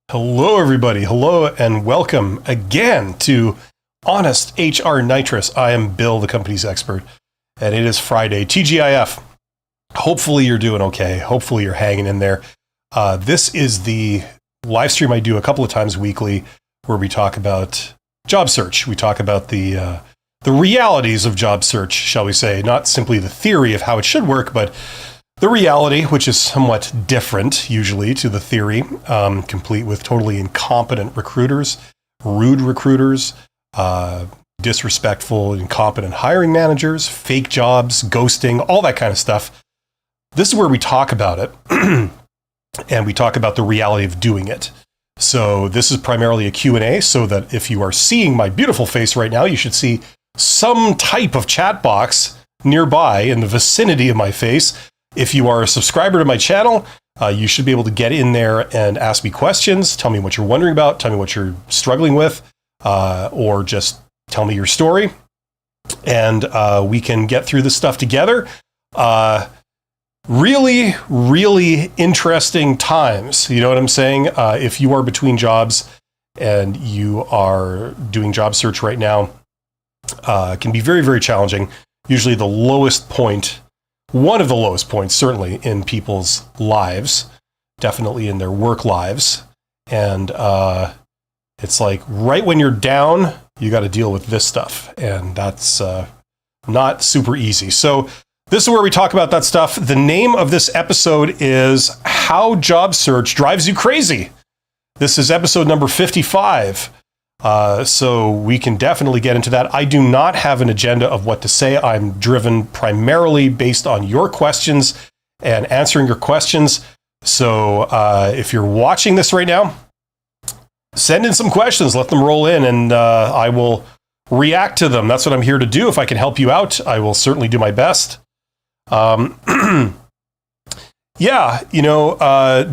Hello, everybody. Hello, and welcome again to Honest HR Nitrous. I am Bill, the company's expert, and it is Friday, TGIF. Hopefully you're doing okay. Hopefully you're hanging in there. This is the live stream I do a couple of times weekly where we talk about job search. We talk about the realities of job search, shall we say, not simply the theory of how it should work, but the reality, which is somewhat different usually to the theory, complete with totally incompetent recruiters, rude recruiters, disrespectful, incompetent hiring managers, fake jobs, ghosting, all that kind of stuff. This is where we talk about it, and we talk about the reality of doing it. So this is primarily a Q&A, so that if you are seeing my beautiful face right now, you should see some type of chat box nearby in the vicinity of my face. If you are a subscriber to my channel, you should be able to get in there and ask me questions, tell me what you're wondering about, tell me what you're struggling with, or just tell me your story, and we can get through this stuff together. Really, really interesting times. You know what I'm saying? If you are between jobs and you are doing job search right now, it can be very, very challenging. Usually the lowest point, one of the lowest points, certainly in people's lives, definitely in their work lives. And it's like right when you're down, you got to deal with this stuff. And that's not super easy. So this is where we talk about that stuff. The name of this episode is How Job Search Drives You Crazy. This is episode number 55. So we can definitely get into that. I do not have an agenda of what to say. I'm driven primarily based on your questions and answering your questions. So if you're watching this right now, send in some questions, let them roll in, and I will react to them. That's what I'm here to do. If I can help you out, I will certainly do my best. Yeah,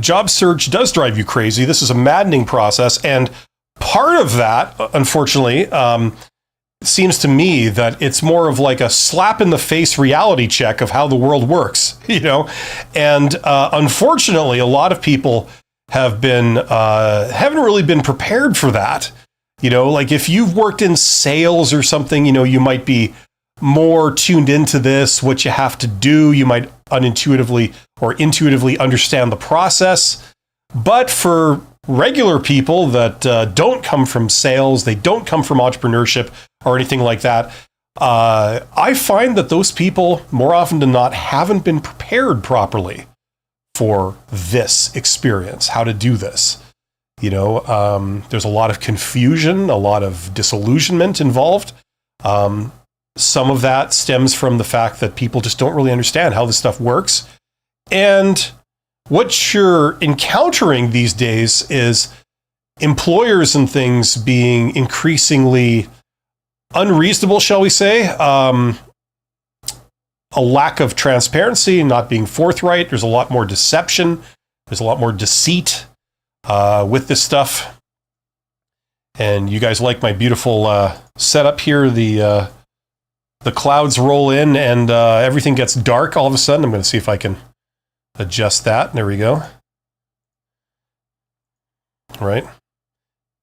job search does drive you crazy. This is a maddening process, and part of that, unfortunately, seems to me that it's more of like a slap in the face reality check of how the world works, and unfortunately, a lot of people haven't really been prepared for that. Like if you've worked in sales or something, you might be more tuned into this, what you have to do. You might unintuitively or intuitively understand the process. But for regular people that don't come from sales, they don't come from entrepreneurship or anything like that, I find that those people more often than not haven't been prepared properly for this experience, how to do this. There's a lot of confusion, a lot of disillusionment involved. Some of that stems from the fact that people just don't really understand how this stuff works. And what you're encountering these days is employers and things being increasingly unreasonable, shall we say. A lack of transparency, not being forthright. There's a lot more deception. There's a lot more deceit with this stuff. And you guys like my beautiful setup here. The clouds roll in and everything gets dark all of a sudden. I'm going to see if I can adjust that. There we go. All right.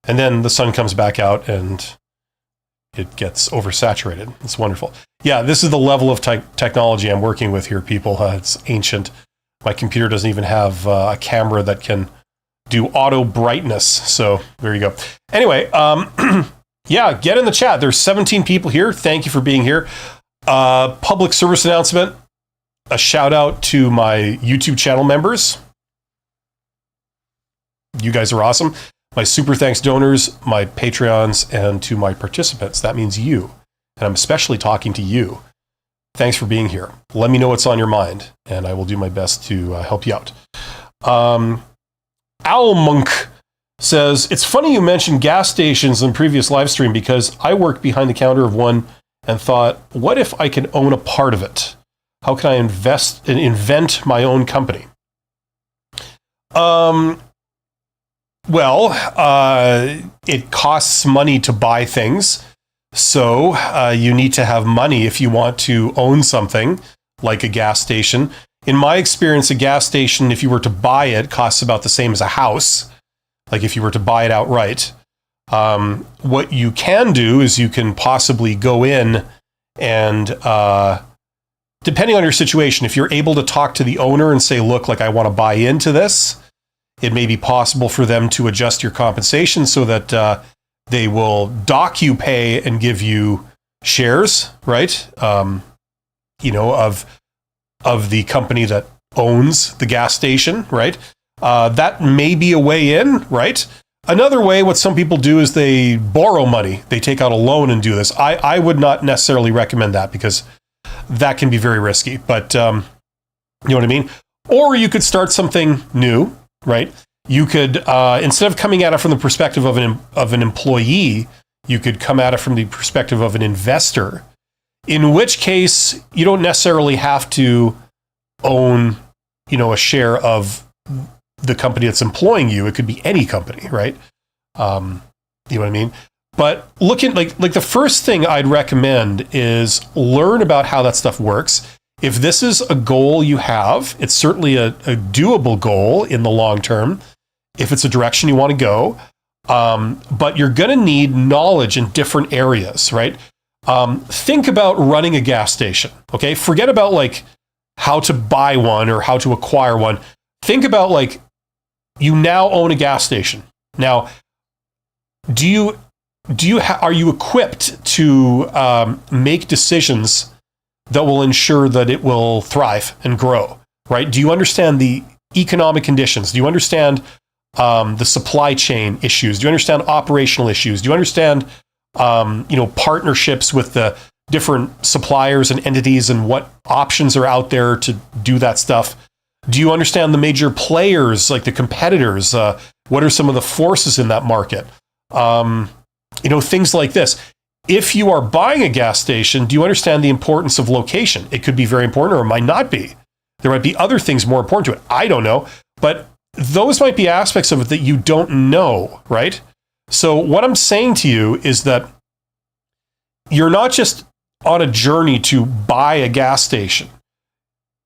And then the sun comes back out and it gets oversaturated. It's wonderful. Yeah, this is the level of technology I'm working with here, people. It's ancient. My computer doesn't even have a camera that can do auto brightness. So there you go. Anyway, yeah, get in the chat. There's 17 people here. Thank you for being here. Public service announcement. A shout out to my YouTube channel members. You guys are awesome. My super thanks donors, my Patreons, and to my participants. That means you. And I'm especially talking to you. Thanks for being here. Let me know what's on your mind, and I will do my best to help you out. Owl Monk says, it's funny you mentioned gas stations in the previous live stream because I worked behind the counter of one and thought, what if I can own a part of it? How can I invest and invent my own company? It costs money to buy things. So you need to have money if you want to own something like a gas station. In my experience, a gas station, if you were to buy it, costs about the same as a house. like if you were to buy it outright. What you can do is you can possibly go in and, depending on your situation, if you're able to talk to the owner and say, look, like I want to buy into this, it may be possible for them to adjust your compensation so that they will dock you pay and give you shares, right? Of the company that owns the gas station, right? That may be a way in, right? Another way, what some people do is they borrow money. They take out a loan and do this. I would not necessarily recommend that because that can be very risky, but you know what I mean? Or you could start something new, right? You could, instead of coming at it from the perspective of an employee, you could come at it from the perspective of an investor, in which case you don't necessarily have to own, a share of the company that's employing you. It could be any company, right? You know what I mean? But looking like the first thing I'd recommend is learn about how that stuff works. If this is a goal you have, it's certainly a doable goal in the long term, if it's a direction you want to go. But you're going to need knowledge in different areas, right? Think about running a gas station, okay? Forget about like how to buy one or how to acquire one. Think about like you now own a gas station. Now, are you equipped to make decisions that will ensure that it will thrive and grow, right? Do you understand the economic conditions? Do you understand the supply chain issues? Do you understand operational issues? Do you understand, partnerships with the different suppliers and entities and what options are out there to do that stuff? Do you understand the major players, like the competitors? What are some of the forces in that market? Things like this. If you are buying a gas station, do you understand the importance of location? It could be very important or it might not be. There might be other things more important to it. I don't know. But those might be aspects of it that you don't know, right? So what I'm saying to you is that you're not just on a journey to buy a gas station.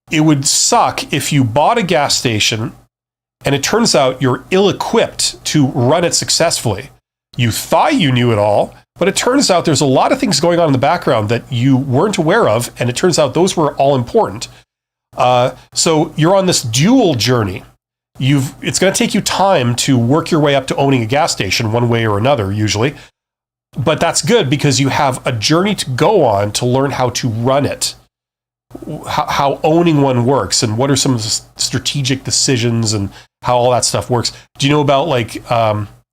It would suck if you bought a gas station and it turns out you're ill-equipped to run it successfully. You thought you knew it all, but it turns out there's a lot of things going on in the background that you weren't aware of, and it turns out those were all important. So you're on this dual journey. It's going to take you time to work your way up to owning a gas station one way or another, usually. But that's good because you have a journey to go on to learn how to run it, how owning one works, and what are some of the strategic decisions and how all that stuff works. Do you know about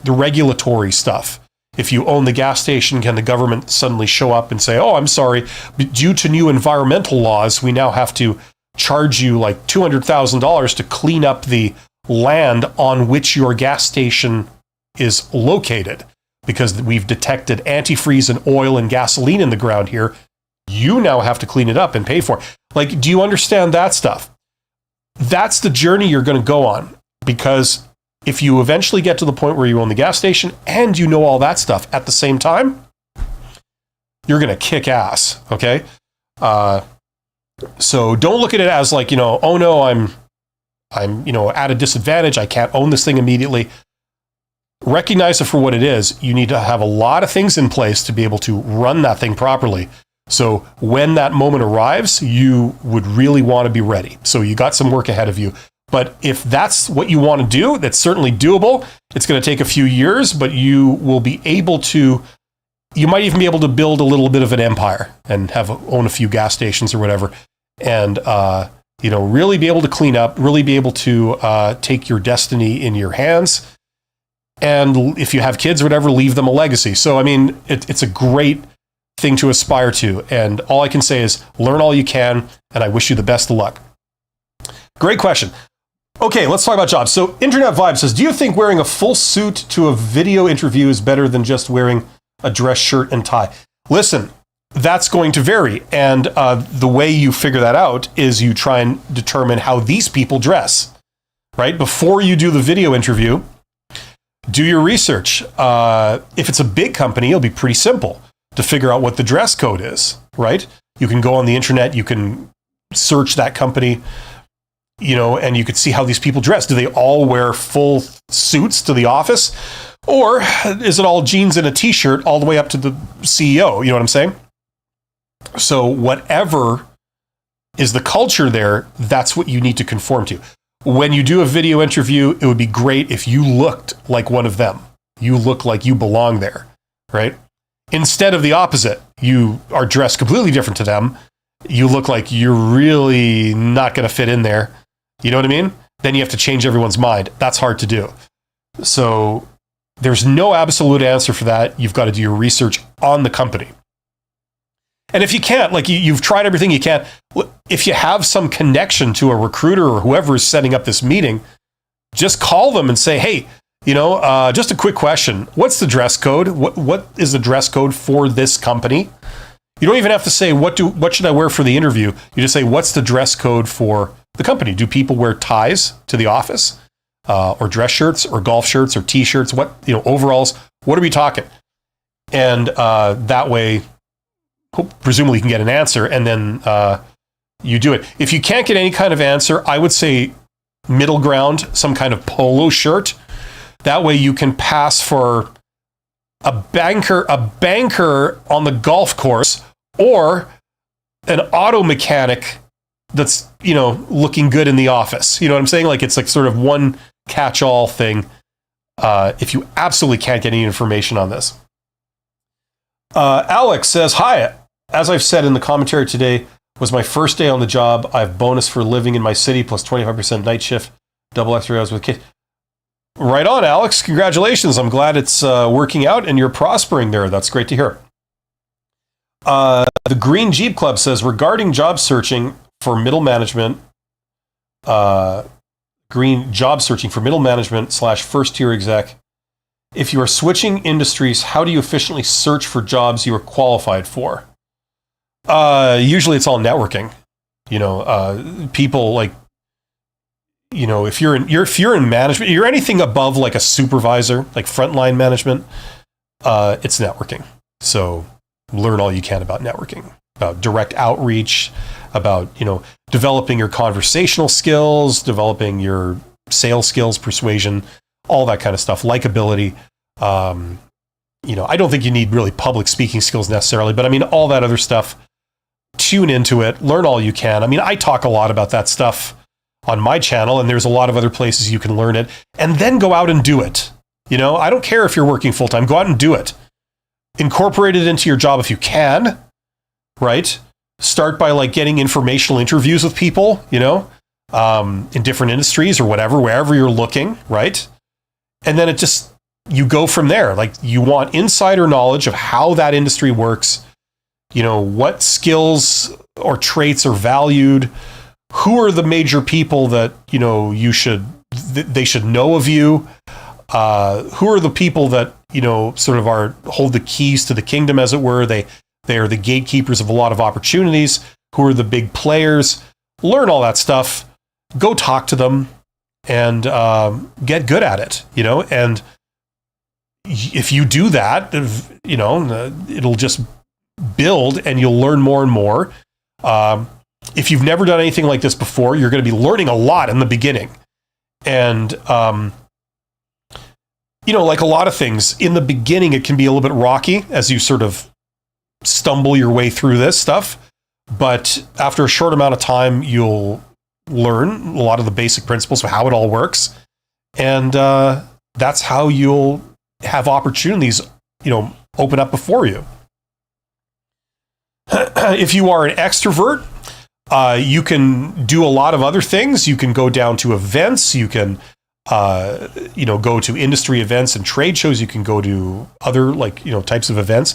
the regulatory stuff? If you own the gas station, can the government suddenly show up and say, oh, I'm sorry, due to new environmental laws, we now have to charge you like $200,000 to clean up the land on which your gas station is located because we've detected antifreeze and oil and gasoline in the ground here. You now have to clean it up and pay for it. Like, do you understand that stuff? That's the journey you're going to go on, because if you eventually get to the point where you own the gas station and you know all that stuff at the same time, you're going to kick ass, okay? So don't look at it as like, oh no, I'm at a disadvantage. I can't own this thing immediately. Recognize it for what it is. You need to have a lot of things in place to be able to run that thing properly. So when that moment arrives, you would really want to be ready. So you got some work ahead of you. But if that's what you want to do, that's certainly doable. It's going to take a few years, but you will be able to, you might even be able to build a little bit of an empire and own a few gas stations or whatever. And, really be able to clean up, really be able to take your destiny in your hands. And if you have kids or whatever, leave them a legacy. So, I mean, it's a great thing to aspire to. And all I can say is learn all you can, and I wish you the best of luck. Great question. Okay, let's talk about jobs. So Internet Vibe says, do you think wearing a full suit to a video interview is better than just wearing a dress shirt and tie? Listen, that's going to vary. And the way you figure that out is you try and determine how these people dress, right? Before you do the video interview, do your research. If it's a big company, it'll be pretty simple to figure out what the dress code is, right? You can go on the internet, you can search that company. and you could see how these people dress. Do they all wear full suits to the office? Or is it all jeans and a t-shirt all the way up to the CEO? You know what I'm saying? So whatever is the culture there, that's what you need to conform to. When you do a video interview, it would be great if you looked like one of them. You look like you belong there, right? Instead of the opposite, you are dressed completely different to them. You look like you're really not going to fit in there. You know what I mean? Then you have to change everyone's mind. That's hard to do. So there's no absolute answer for that. You've got to do your research on the company. And if you can't, like you've tried everything you can, if you have some connection to a recruiter or whoever is setting up this meeting, just call them and say, hey, just a quick question. What's the dress code? What is the dress code for this company? You don't even have to say, what should I wear for the interview? You just say, what's the dress code for the company? Do people wear ties to the office? Or dress shirts or golf shirts or t-shirts? Overalls? What are we talking? And that way, presumably you can get an answer, and then you do it. If you can't get any kind of answer, I would say middle ground, some kind of polo shirt. That way you can pass for a banker on the golf course, or an auto mechanic that's, looking good in the office. You know what I'm saying? Like it's like sort of one catch-all thing if you absolutely can't get any information on this. Alex says, hi, as I've said in the commentary today, was my first day on the job. I have bonus for living in my city plus 25% night shift, double extra hours with kids. Right on, Alex. Congratulations. I'm glad it's working out and you're prospering there. That's great to hear. The Green Jeep Club says, regarding job searching for middle management, green job searching for middle management / first tier exec, if you are switching industries, how do you efficiently search for jobs you are qualified for? Usually it's all networking. People like, if you're in management, you're anything above like a supervisor, like frontline management, it's networking. So learn all you can about networking, about direct outreach, about, developing your conversational skills, developing your sales skills, persuasion, all that kind of stuff, likability. I don't think you need really public speaking skills necessarily, but I mean, all that other stuff, tune into it, learn all you can. I mean, I talk a lot about that stuff on my channel, and there's a lot of other places you can learn it, and then go out and do it. I don't care if you're working full time, go out and do it. Incorporate it into your job if you can, right? Start by like getting informational interviews with people, in different industries or whatever, wherever you're looking, right? And then you go from there. Like you want insider knowledge of how that industry works, what skills or traits are valued, who are the major people that, they should know of you, who are the people that, sort of hold the keys to the kingdom, as it were. They are the gatekeepers of a lot of opportunities. Who are the big players? Learn all that stuff. Go talk to them and get good at it, and if you do that, it'll just build and you'll learn more and more. If you've never done anything like this before, you're going to be learning a lot in the beginning. And, like a lot of things, in the beginning, it can be a little bit rocky as you sort of stumble your way through this stuff. But after a short amount of time, you'll learn a lot of the basic principles of how it all works. And that's how you'll have opportunities, open up before you. If you are an extrovert, you can do a lot of other things. You can go down to events. You can, go to industry events and trade shows. You can go to other types of events.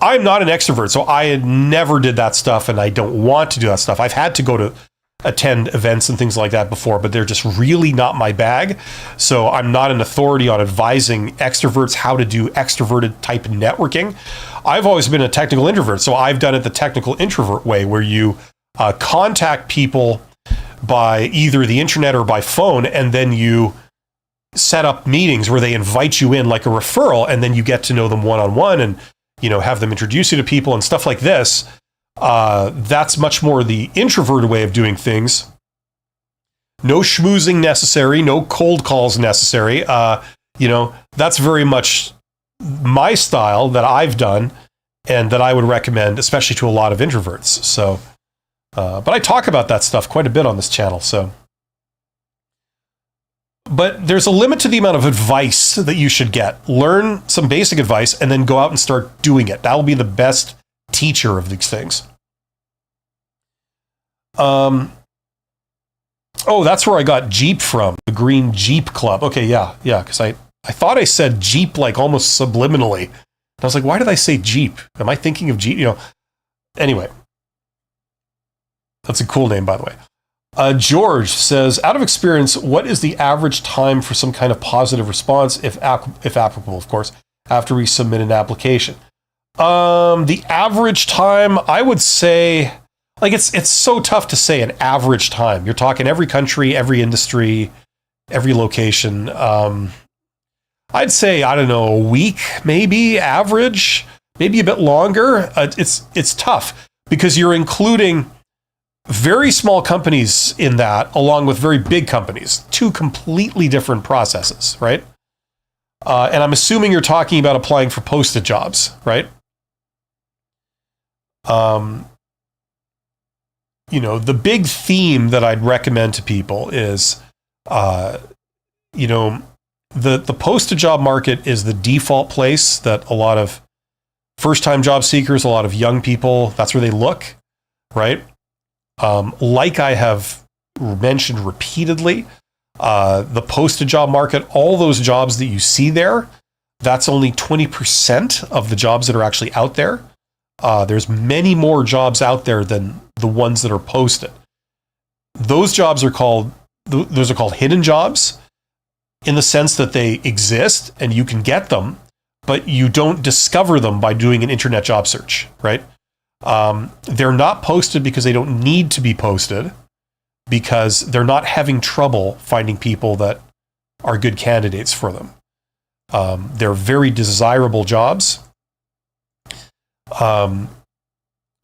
I'm not an extrovert, so I never did that stuff, and I don't want to do that stuff. I've had to go to attend events and things like that before, but they're just really not my bag. So I'm not an authority on advising extroverts how to do extroverted type networking. I've always been a technical introvert, so I've done it the technical introvert way, where you contact people by either the internet or by phone, and then you set up meetings where they invite you in like a referral, and then you get to know them one-on-one and have them introduce you to people and stuff like this. That's much more the introverted way of doing things. no schmoozing necessary, no cold calls necessary. That's very much my style that I've done and that I would recommend, especially to a lot of introverts. So, but I talk about that stuff quite a bit on this channel. So, but there's a limit to the amount of advice that you should get. Learn some basic advice and then go out and start doing it. That will be the best teacher of these things. Oh, that's where I got Jeep from, the Green Jeep Club. Okay, yeah, because I thought I said Jeep like almost subliminally. I was like, why did I say Jeep? Am I thinking of Jeep? Anyway. That's a cool name, by the way. George says, out of experience, what is the average time for some kind of positive response, if applicable, of course, after we submit an application? The average time, I would say, like it's so tough to say an average time. You're talking every country, every industry, every location. I'd say, I don't know, a week, maybe average, maybe a bit longer. It's tough because you're including very small companies in that, along with very big companies, two completely different processes, right? And I'm assuming you're talking about applying for posted jobs, right? The big theme that I'd recommend to people is, the posted job market is the default place that a lot of first-time job seekers, a lot of young people, that's where they look, right? Like I have mentioned repeatedly, the posted job market, all those jobs that you see there, that's only 20% of the jobs that are actually out there. There's many more jobs out there than the ones that are posted. Those jobs are called hidden jobs in the sense that they exist and you can get them, but you don't discover them by doing an internet job search, right? They're not posted because they don't need to be posted, because they're not having trouble finding people that are good candidates for them. They're very desirable jobs. And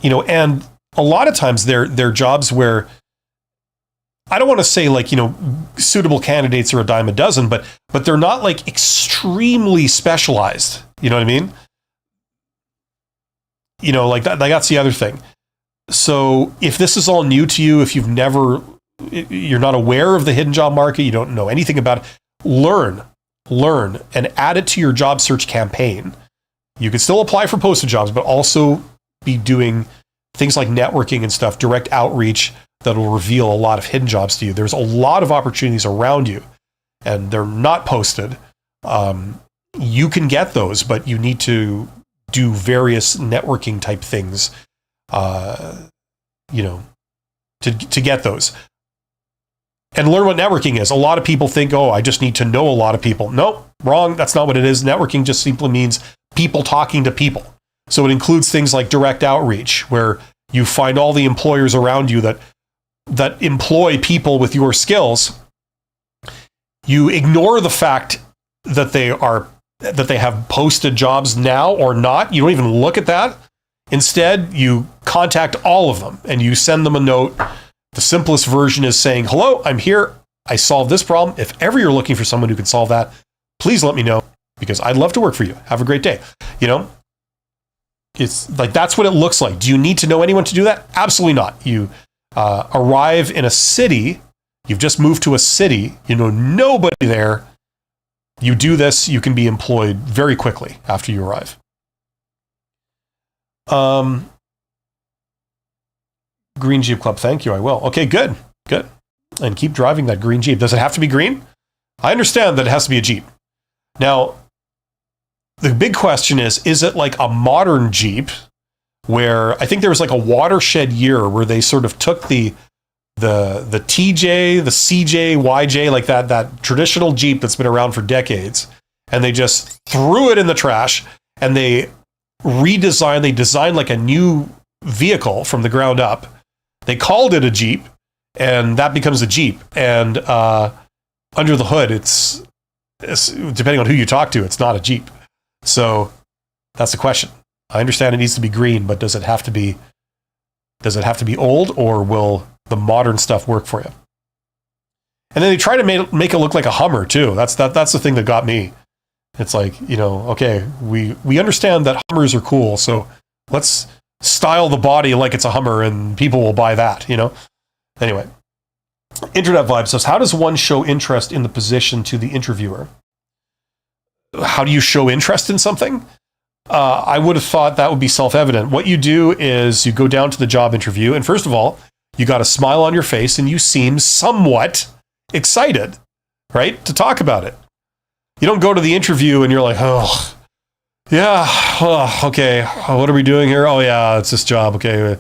a lot of times they're jobs where, I don't want to say suitable candidates are a dime a dozen, but they're not like extremely specialized. You know what I mean? Like that's the other thing. So if this is all new to you, if you're not aware of the hidden job market, you don't know anything about it, learn and add it to your job search campaign. You can still apply for posted jobs, but also be doing things like networking and stuff, direct outreach that will reveal a lot of hidden jobs to you. There's a lot of opportunities around you and they're not posted. You can get those, but you need to do various networking type things, to get those. And learn what networking is. A lot of people think, I just need to know a lot of people. No, wrong. That's not what it is. Networking just simply means people talking to people. So it includes things like direct outreach, where you find all the employers around you that employ people with your skills. You ignore the fact that they have posted jobs now or not. You don't even look at that. Instead, you contact all of them and you send them a note. The simplest version is saying, hello, I'm here. I solved this problem. If ever you're looking for someone who can solve that, please let me know, because I'd love to work for you. Have a great day. It's like, that's what it looks like. Do you need to know anyone to do that? Absolutely not. You arrive in a city. You've just moved to a city. You know nobody there. You do this, you can be employed very quickly after you arrive. Green Jeep Club, thank you, I will. Okay, good. And keep driving that green Jeep. Does it have to be green? I understand that it has to be a Jeep. Now, the big question is it like a modern Jeep, where I think there was like a watershed year where they sort of took the TJ, the CJ, YJ, like that traditional Jeep that's been around for decades, and they just threw it in the trash and they designed like a new vehicle from the ground up. They called it a Jeep, and that becomes a Jeep. And under the hood, it's depending on who you talk to, it's not a Jeep. So that's the question. I understand it needs to be green, but does it have to be old, or will the modern stuff work for you? And then they try to make it look like a Hummer too. That's the thing that got me. It's like, okay, we understand that Hummers are cool, so let's style the body like it's a Hummer and people will buy that, Anyway, Internet Vibe says, how does one show interest in the position to the interviewer? How do you show interest in something? I would have thought that would be self-evident. What you do is you go down to the job interview, and first of all, you got a smile on your face and you seem somewhat excited, right, to talk about it. You don't go to the interview and you're like, oh, yeah, okay, what are we doing here? Oh, yeah, it's this job. Okay,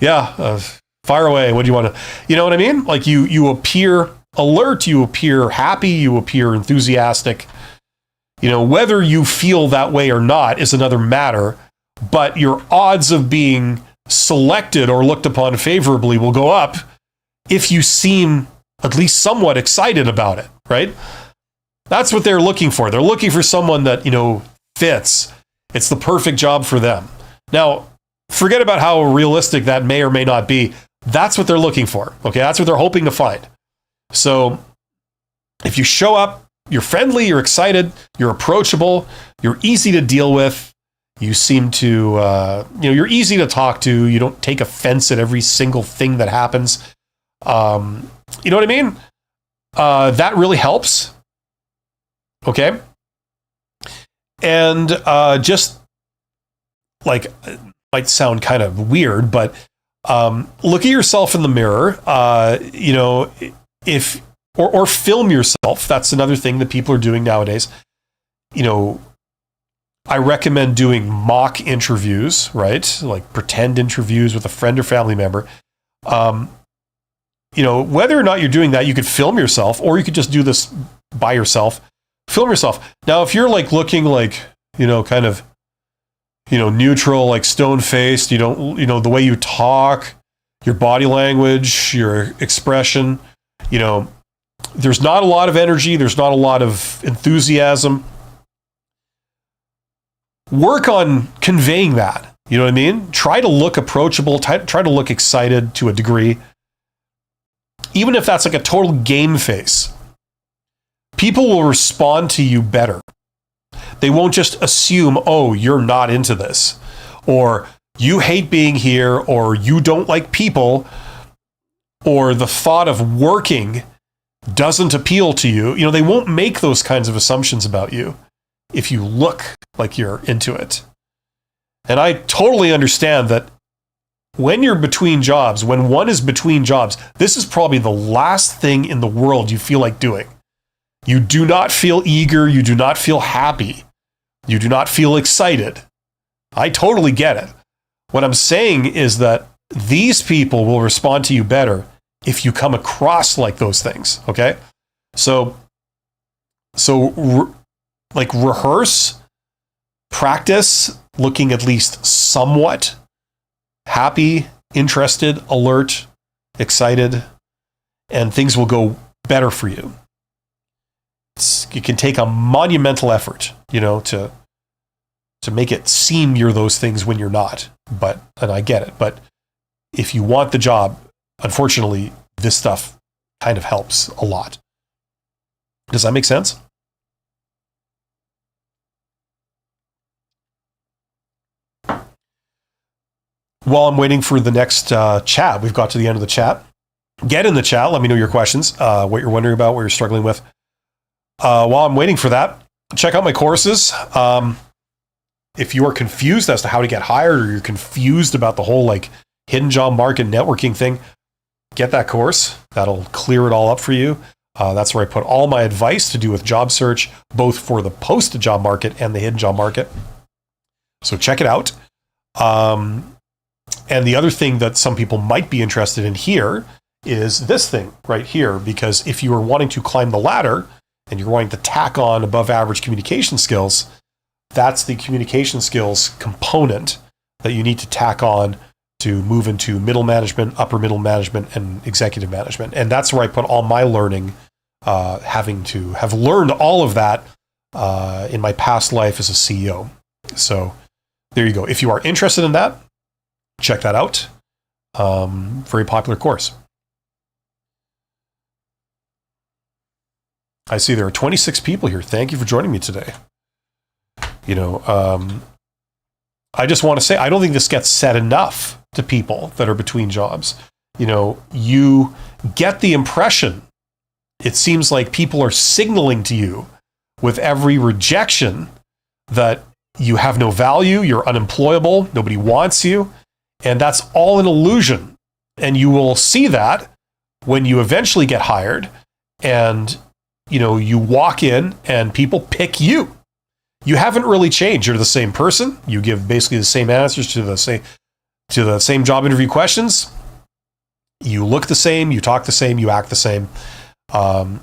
yeah, fire away. What do you want to, you know what I mean? Like you appear alert, you appear happy, you appear enthusiastic. Whether you feel that way or not is another matter, but your odds of being selected or looked upon favorably will go up if you seem at least somewhat excited about it, right? That's what they're looking for. They're looking for someone that, fits. It's the perfect job for them. Now, forget about how realistic that may or may not be. That's what they're looking for, okay? That's what they're hoping to find. So if you show up, you're friendly, you're excited, you're approachable, you're easy to deal with, you seem to, you're easy to talk to, you don't take offense at every single thing that happens. You know what I mean? That really helps. Okay? And just like, it might sound kind of weird, but look at yourself in the mirror, or film yourself. That's another thing that people are doing nowadays. I recommend doing mock interviews, right? Like pretend interviews with a friend or family member. Whether or not you're doing that, you could film yourself, or you could just do this by yourself. Film yourself. Now, if you're like looking like, kind of, neutral, like stone-faced, the way you talk, your body language, your expression, there's not a lot of energy, there's not a lot of enthusiasm. Work on conveying that. You know what I mean? Try to look approachable, try to look excited to a degree. Even if that's like a total game face, people will respond to you better. They won't just assume, oh, you're not into this, or you hate being here, or you don't like people, or the thought of working doesn't appeal to you. They won't make those kinds of assumptions about you if you look like you're into it. And I totally understand that when you're between jobs, when one is between jobs, this is probably the last thing in the world you feel like doing. You do not feel eager. You do not feel happy. You do not feel excited. I totally get it. What I'm saying is that these people will respond to you better if you come across like those things, okay? So rehearse, practice looking at least somewhat happy, interested, alert, excited, and things will go better for you. It can take a monumental effort, to make it seem you're those things when you're not. And I get it. But if you want the job, unfortunately, this stuff kind of helps a lot. Does that make sense? While I'm waiting for the next chat, we've got to the end of the chat. Get in the chat. Let me know your questions, what you're wondering about, what you're struggling with. While I'm waiting for that, check out my courses. If you are confused as to how to get hired, or you're confused about the whole hidden job market networking thing, get that course. That'll clear it all up for you. That's where I put all my advice to do with job search, both for the post-job market and the hidden job market. So check it out. And the other thing that some people might be interested in here is this thing right here, because if you are wanting to climb the ladder and you're wanting to tack on above average communication skills, that's the communication skills component that you need to tack on to move into middle management, upper middle management, and executive management. And that's where I put all my learning, having to have learned all of that in my past life as a CEO. So there you go. If you are interested in that, check that out. Very popular course. I see there are 26 people here. Thank you for joining me today. You know, I just want to say, I don't think this gets said enough to people that are between jobs. You know, you get the impression, it seems like people are signaling to you with every rejection that you have no value, you're unemployable, nobody wants you, and that's all an illusion. And you will see that when you eventually get hired and, you know, you walk in and people pick you. You haven't really changed. You're the same person. You give basically the same answers to the same job interview questions. You look the same, you talk the same, you act the same.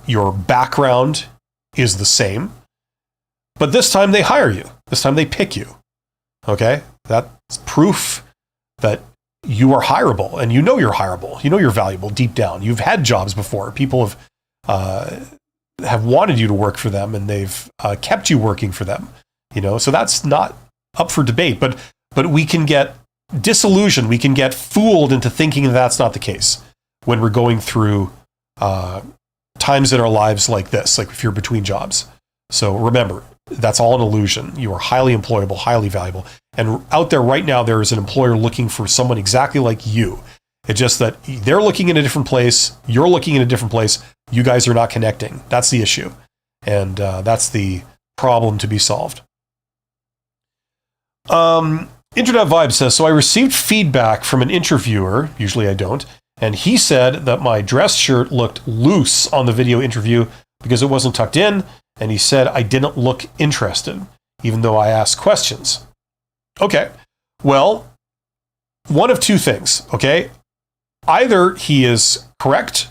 Your background is the same. But this time they hire you. This time they pick you. Okay? That's proof that you are hireable, and you know you're hireable. You know you're valuable deep down. You've had jobs before. People have wanted you to work for them, and they've kept you working for them. You know, so that's not up for debate. But we can get disillusioned. We can get fooled into thinking that that's not the case when we're going through times in our lives like this, like if you're between jobs. So remember, that's all an illusion. You are highly employable, highly valuable. And out there right now, there is an employer looking for someone exactly like you. It's just that they're looking in a different place. You're looking in a different place. You guys are not connecting. That's the issue. And that's the problem to be solved. Internet Vibe says, so I received feedback from an interviewer, usually I don't, and he said that my dress shirt looked loose on the video interview because it wasn't tucked in, and he said I didn't look interested, even though I asked questions. Okay, well, one of two things, okay? Either he is correct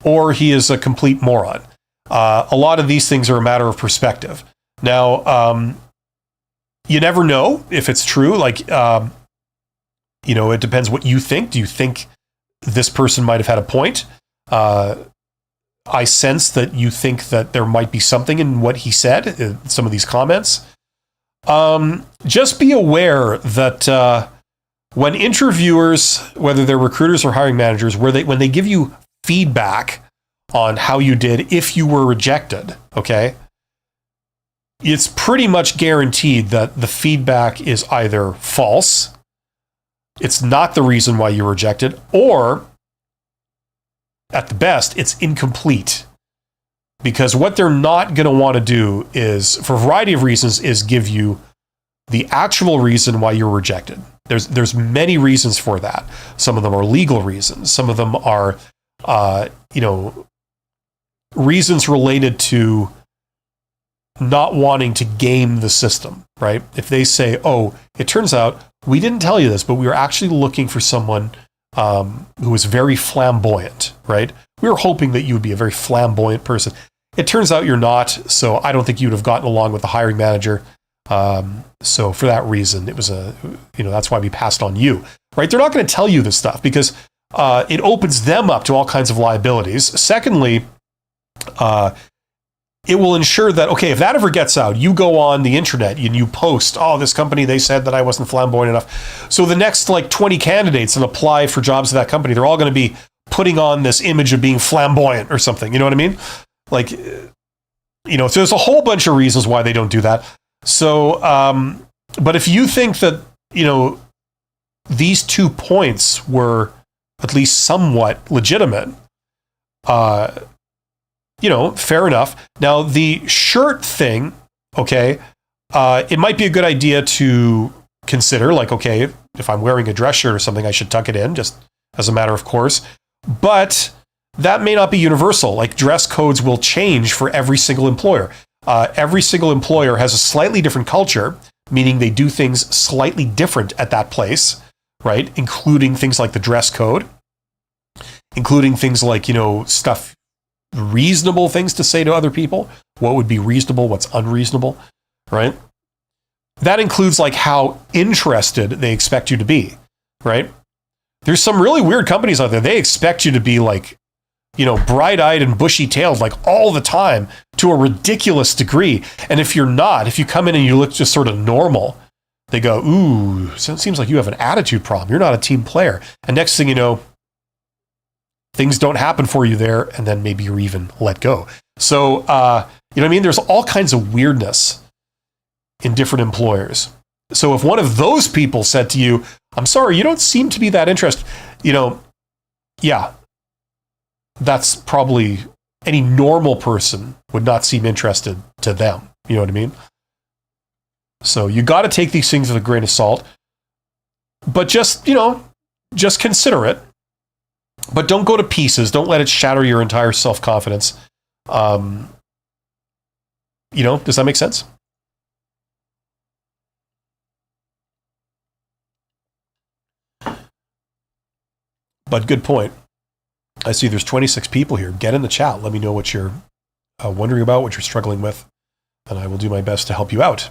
or he is a complete moron. A lot of these things are a matter of perspective. Now, you never know if it's true. Like, you know, it depends what you think. Do you think this person might have had a point? I sense that you think that there might be something in what he said, some of these comments. Just be aware that when interviewers, whether they're recruiters or hiring managers, when they give you feedback on how you did if you were rejected, okay, it's pretty much guaranteed that the feedback is either false, it's not the reason why you were rejected, or at the best, it's incomplete. Because what they're not going to want to do is, for a variety of reasons, is give you the actual reason why you're rejected. There's many reasons for that. Some of them are legal reasons. Some of them are, reasons related to not wanting to game the system, right? If they say, oh, it turns out we didn't tell you this, but we were actually looking for someone who was very flamboyant, right? We were hoping that you would be a very flamboyant person. It turns out you're not, so I don't think you would have gotten along with the hiring manager. So for that reason, it was that's why we passed on you, right? They're not going to tell you this stuff because it opens them up to all kinds of liabilities. Secondly, it will ensure that, okay, if that ever gets out, you go on the internet and you post, oh, this company, they said that I wasn't flamboyant enough. So the next 20 candidates that apply for jobs at that company, they're all going to be putting on this image of being flamboyant or something. You know what I mean? So there's a whole bunch of reasons why they don't do that. So, but if you think that, these 2 points were at least somewhat legitimate, fair enough. Now, the shirt thing, okay, it might be a good idea to consider, okay, if I'm wearing a dress shirt or something, I should tuck it in, just as a matter of course. But that may not be universal. Like, dress codes will change for every single employer. Every single employer has a slightly different culture, meaning they do things slightly different at that place, right? Including things like the dress code, including things like, stuff, reasonable things to say to other people. What would be reasonable? What's unreasonable, right? That includes how interested they expect you to be, right? There's some really weird companies out there. They expect you to be bright-eyed and bushy-tailed all the time to a ridiculous degree. And if you're not, if you come in and you look just sort of normal, they go, ooh, so it seems like you have an attitude problem. You're not a team player. And next thing you know, things don't happen for you there, and then maybe you're even let go. So, you know what I mean? There's all kinds of weirdness in different employers. So if one of those people said to you, I'm sorry, you don't seem to be that interested, you know, yeah, that's probably any normal person would not seem interested to them. You know what I mean? So you got to take these things with a grain of salt, but just, you know, just consider it, but don't go to pieces. Don't let it shatter your entire self-confidence. You know, does that make sense? But good point. I see there's 26 people here. Get in the chat. Let me know what you're wondering about, what you're struggling with, and I will do my best to help you out.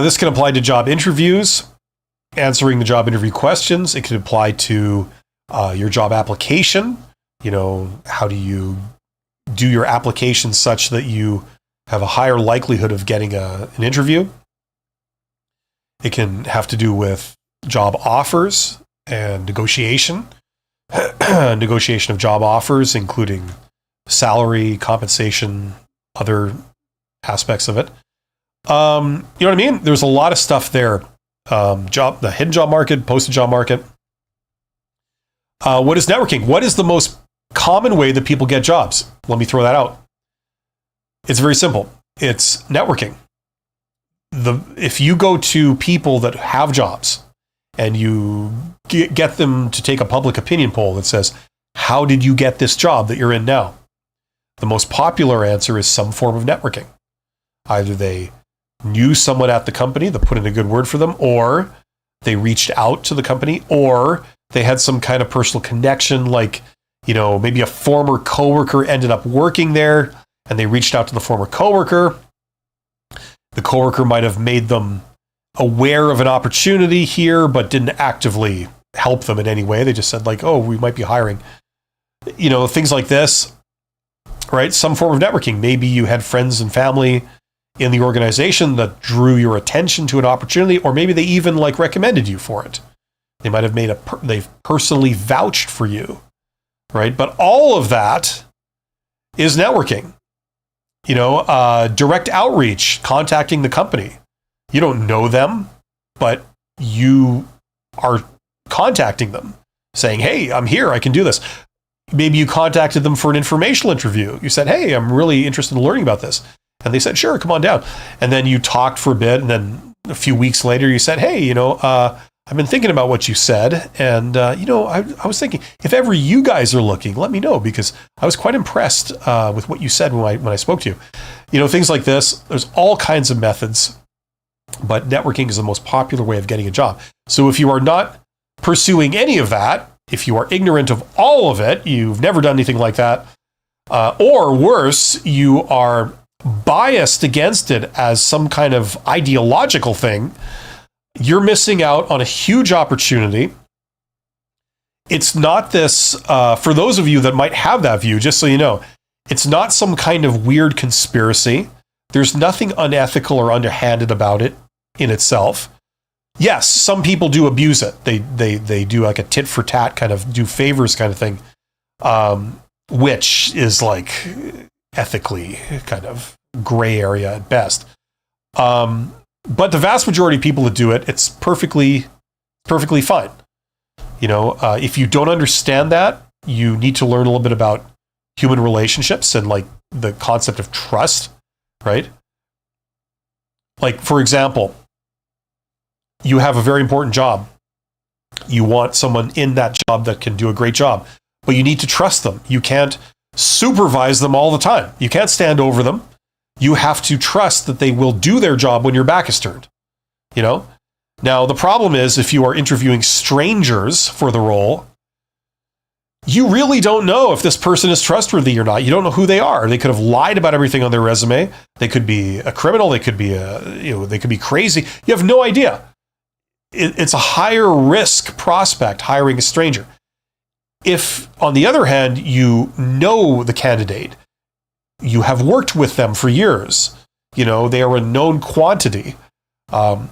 This can apply to job interviews, answering the job interview questions. It can apply to your job application. You know, how do you do your application such that you have a higher likelihood of getting an interview? It can have to do with job offers and negotiation. Negotiation of job offers, including salary, compensation, other aspects of it. You know what I mean? There's a lot of stuff there. The hidden job market, posted job market. What is networking? What is the most common way that people get jobs? Let me throw that out. It's very simple. It's networking. If you go to people that have jobs and you get them to take a public opinion poll that says, how did you get this job that you're in now? The most popular answer is some form of networking. Either they knew someone at the company that put in a good word for them, or they reached out to the company, or they had some kind of personal connection, like, you know, maybe a former coworker ended up working there and they reached out to the former coworker. The coworker might have made them aware of an opportunity here, but didn't actively help them in any way. They just said, like, oh, we might be hiring. You know, things like this, right? Some form of networking. Maybe you had friends and family in the organization that drew your attention to an opportunity, or maybe they even like recommended you for it. They might have they've personally vouched for you, right? But all of that is networking. You know, direct outreach, contacting the company. You don't know them, but you are contacting them, saying, hey, I'm here, I can do this. Maybe you contacted them for an informational interview. You said, hey, I'm really interested in learning about this. And they said, sure, come on down. And then you talked for a bit, and then a few weeks later you said, hey, you know, I've been thinking about what you said, and you know, I was thinking, if ever you guys are looking, let me know, because I was quite impressed with what you said when I spoke to you. You know, things like this. There's all kinds of methods, but networking is the most popular way of getting a job. So if you are not pursuing any of that, if you are ignorant of all of it, you've never done anything like that, or worse, you are biased against it as some kind of ideological thing, you're missing out on a huge opportunity. It's not this, for those of you that might have that view, just so you know, it's not some kind of weird conspiracy. There's nothing unethical or underhanded about it in itself. Yes, some people do abuse it. They do like a tit for tat kind of do favors kind of thing, which is like ethically kind of gray area at best. But the vast majority of people that do it, it's perfectly fine. You know, if you don't understand that, you need to learn a little bit about human relationships and like the concept of trust, right? Like, for example, you have a very important job. You want someone in that job that can do a great job, but you need to trust them. You can't supervise them all the time. You can't stand over them. You have to trust that they will do their job when your back is turned, you know? Now, the problem is if you are interviewing strangers for the role, you really don't know if this person is trustworthy or not. You don't know who they are. They could have lied about everything on their resume. They could be a criminal. They could be they could be crazy. You have no idea. It's a higher risk prospect hiring a stranger. If, on the other hand, you know the candidate, you have worked with them for years, you know, they are a known quantity,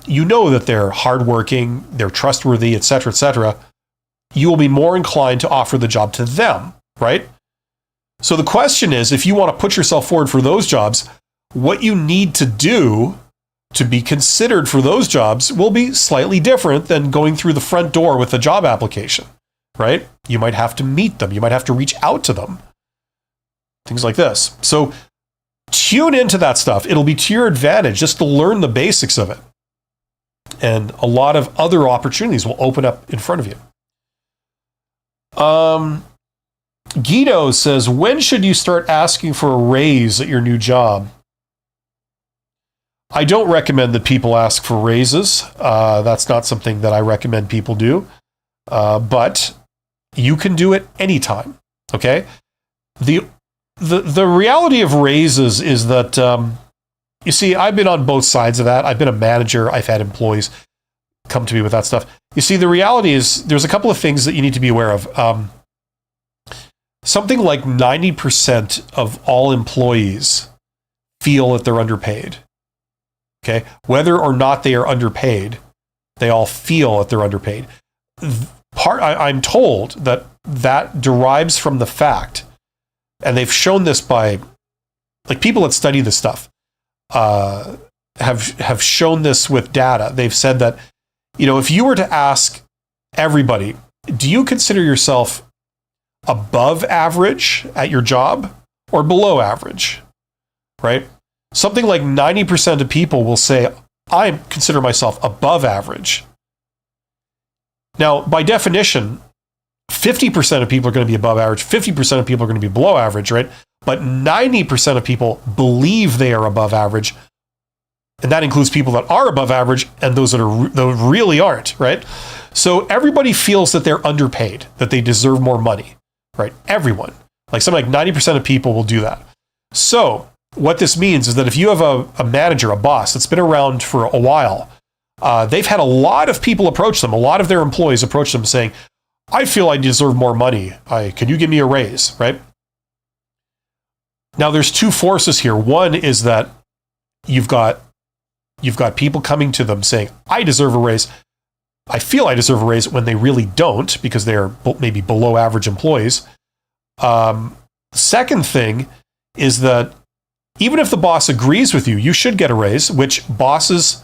you know that they're hardworking, they're trustworthy, etc., etc., you will be more inclined to offer the job to them, right? So the question is, if you want to put yourself forward for those jobs, what you need to do to be considered for those jobs will be slightly different than going through the front door with a job application, right? You might have to meet them. You might have to reach out to them. Things like this. So tune into that stuff. It'll be to your advantage just to learn the basics of it. And a lot of other opportunities will open up in front of you. Guido says, when should you start asking for a raise at your new job? I don't recommend that people ask for raises. That's not something that I recommend people do. But you can do it anytime. Okay? The reality of raises is that, you see, I've been on both sides of that. I've been a manager. I've had employees come to me with that stuff. You see, the reality is there's a couple of things that you need to be aware of. Something like 90% of all employees feel that they're underpaid. Okay? Whether or not they are underpaid, they all feel that they're underpaid. I'm told that derives from the fact, and they've shown this by, like, people that study this stuff, have shown this with data. They've said that, if you were to ask everybody, do you consider yourself above average at your job or below average, right? Something like 90% of people will say, I consider myself above average. Now, by definition, 50% of people are going to be above average, 50% of people are going to be below average, right? But 90% of people believe they are above average. And that includes people that are above average and those that really aren't, right? So everybody feels that they're underpaid, that they deserve more money, right? Everyone. Like something like 90% of people will do that. So what this means is that if you have a manager, a boss that's been around for a while, they've had a lot of people approach them, a lot of their employees approach them saying, I feel I deserve more money. Can you give me a raise, right? Now there's two forces here. One is that you've got people coming to them saying, I deserve a raise. I feel I deserve a raise when they really don't because they are maybe below average employees. Second thing is that even if the boss agrees with you, you should get a raise, which bosses,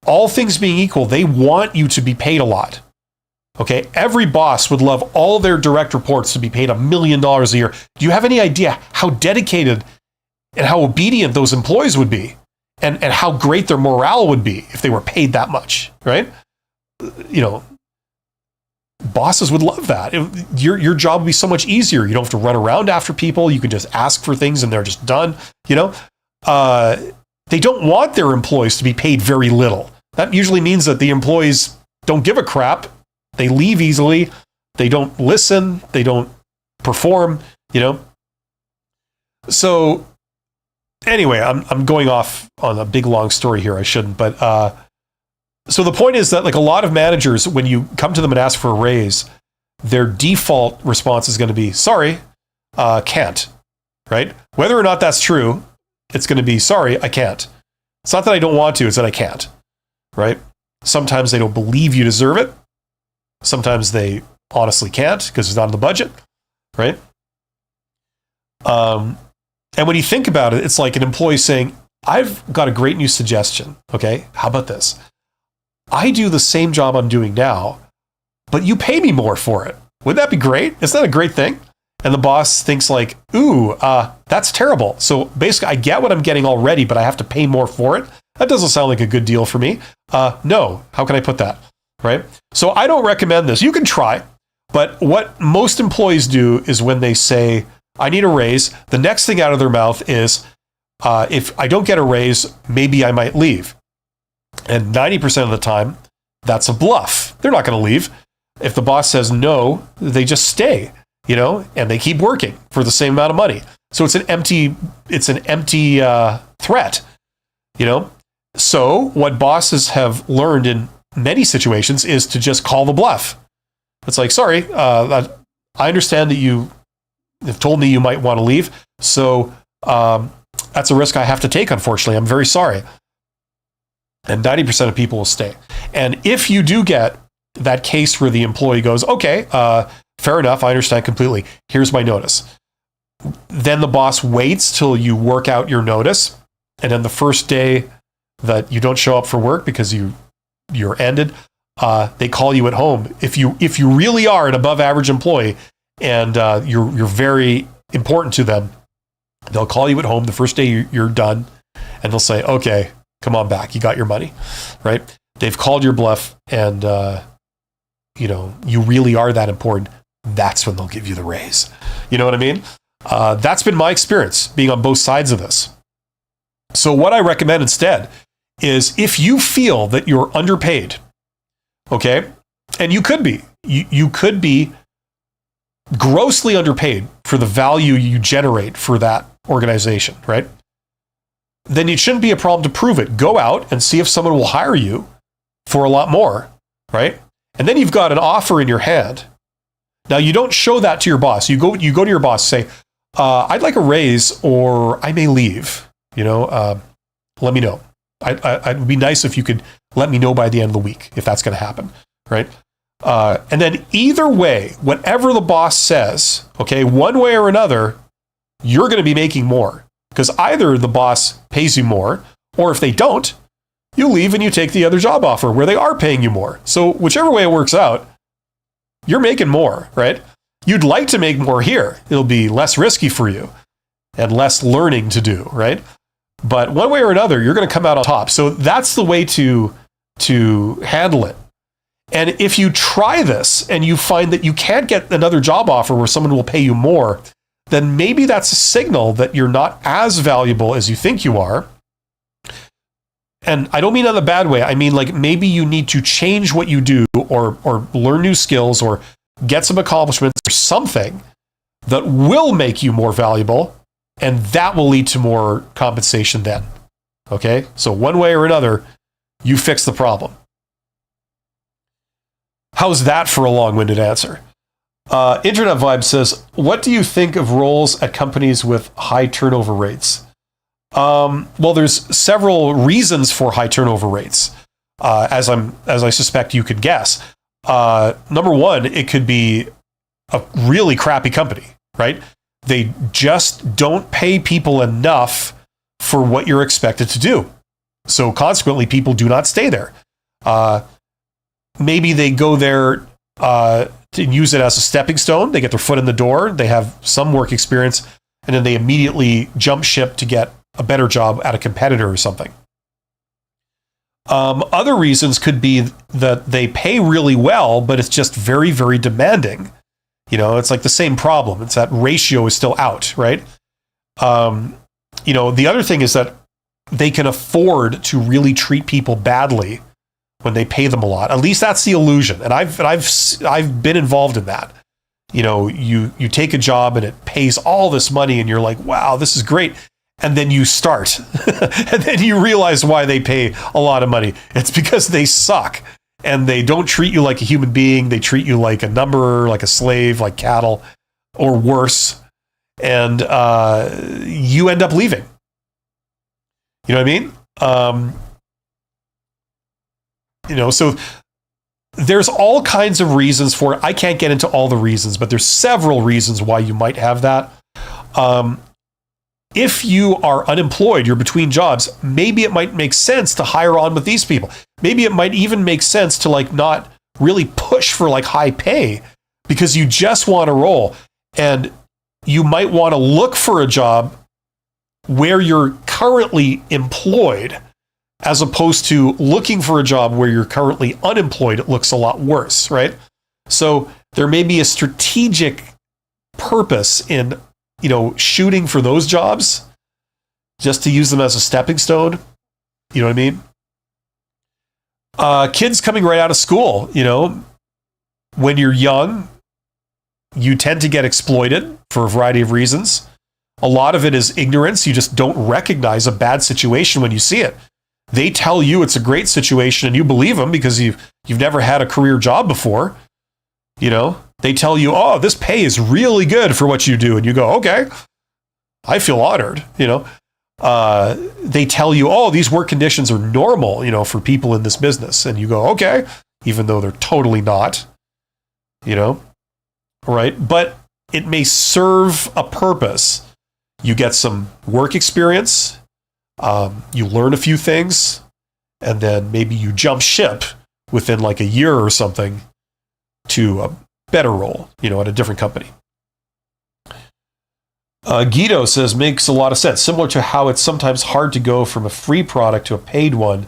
all things being equal, they want you to be paid a lot. Okay, every boss would love all their direct reports to be paid $1 million a year. Do you have any idea how dedicated and how obedient those employees would be? And how great their morale would be if they were paid that much, right? Bosses would love that. Your job would be so much easier. You don't have to run around after people. You can just ask for things and they're just done. They don't want their employees to be paid very little. That usually means that the employees don't give a crap. They leave easily. They don't listen. They don't perform, So anyway, I'm going off on a big, long story here. I shouldn't. But so the point is that, like, a lot of managers, when you come to them and ask for a raise, their default response is going to be, sorry, can't, right? Whether or not that's true, it's going to be, sorry, I can't. It's not that I don't want to, it's that I can't, right? Sometimes they don't believe you deserve it. Sometimes they honestly can't because it's not in the budget, right? And when you think about it, it's like an employee saying, I've got a great new suggestion, okay? How about this? I do the same job I'm doing now, but you pay me more for it. Wouldn't that be great? Isn't that a great thing? And the boss thinks like, ooh, that's terrible. So basically, I get what I'm getting already, but I have to pay more for it. That doesn't sound like a good deal for me. No, how can I put that, right? So I don't recommend this. You can try, but what most employees do is when they say, I need a raise, the next thing out of their mouth is, if I don't get a raise, maybe I might leave. And 90% of the time, that's a bluff. They're not going to leave. If the boss says no, they just stay, and they keep working for the same amount of money. So it's an empty threat, So what bosses have learned in many situations is to just call the bluff. It's like, sorry, I understand that you have told me you might want to leave. So that's a risk I have to take, unfortunately. I'm very sorry. And 90% of people will stay. And if you do get that case where the employee goes, okay, fair enough, I understand completely. Here's my notice. Then the boss waits till you work out your notice. And then the first day that you don't show up for work because you're ended, they call you at home. If you really are an above average employee and you're very important to them, they'll call you at home the first day you're done, and they'll say, okay, come on back. You got your money, right? They've called your bluff, and you really are that important. That's when they'll give you the raise. You know what I mean? That's been my experience being on both sides of this. So what I recommend instead is, if you feel that you're underpaid, okay, and you could be grossly underpaid for the value you generate for that organization, right? Then it shouldn't be a problem to prove it. Go out and see if someone will hire you for a lot more, right? And then you've got an offer in your hand. Now, you don't show that to your boss. You go to your boss, say, I'd like a raise, or I may leave. Let me know. It'd be nice if you could let me know by the end of the week if that's going to happen, right? And then either way, whatever the boss says, okay, one way or another, you're going to be making more, because either the boss pays you more, or if they don't, you leave and you take the other job offer where they are paying you more. So whichever way it works out, you're making more, right? You'd like to make more here. It'll be less risky for you and less learning to do, right? But one way or another, you're going to come out on top. So that's the way to handle it. And if you try this and you find that you can't get another job offer where someone will pay you more, then maybe that's a signal that you're not as valuable as you think you are. And I don't mean in a bad way. I mean, like, maybe you need to change what you do, or learn new skills, or get some accomplishments, or something that will make you more valuable, and that will lead to more compensation then. Okay? So one way or another, you fix the problem. How's that for a long-winded answer? Internet Vibe says, what do you think of roles at companies with high turnover rates? Well, there's several reasons for high turnover rates, as I suspect you could guess. Number one, it could be a really crappy company, right? They just don't pay people enough for what you're expected to do. So consequently, people do not stay there. Maybe they go there to use it as a stepping stone. They get their foot in the door. They have some work experience, and then they immediately jump ship to get a better job at a competitor or something. Other reasons could be that they pay really well, but it's just very, very demanding. It's like the same problem. It's that ratio is still out, right? The other thing is that they can afford to really treat people badly when they pay them a lot. At least that's the illusion. And I've been involved in that. You take a job and it pays all this money, and you're like, wow, this is great. And then you start, and then you realize why they pay a lot of money. It's because they suck, and they don't treat you like a human being. They treat you like a number, like a slave, like cattle, or worse. And you end up leaving. You know what I mean? So there's all kinds of reasons for it. I can't get into all the reasons, but there's several reasons why you might have that. If you are unemployed, you're between jobs, maybe it might make sense to hire on with these people. Maybe it might even make sense to not really push for high pay, because you just want a role, and you might want to look for a job where you're currently employed, as opposed to looking for a job where you're currently unemployed. It looks a lot worse, right? So there may be a strategic purpose in shooting for those jobs, just to use them as a stepping stone. You know what I mean? Kids coming right out of school, when you're young, you tend to get exploited for a variety of reasons. A lot of it is ignorance. You just don't recognize a bad situation when you see it. They tell you it's a great situation, and you believe them because you've never had a career job before. They tell you, oh, this pay is really good for what you do. And you go, okay, I feel honored. They tell you, oh, these work conditions are normal, for people in this business. And you go, okay, even though they're totally not, right? But it may serve a purpose. You get some work experience, you learn a few things, and then maybe you jump ship within like a year or something to a better role, at a different company. Guido says, makes a lot of sense. Similar to how it's sometimes hard to go from a free product to a paid one,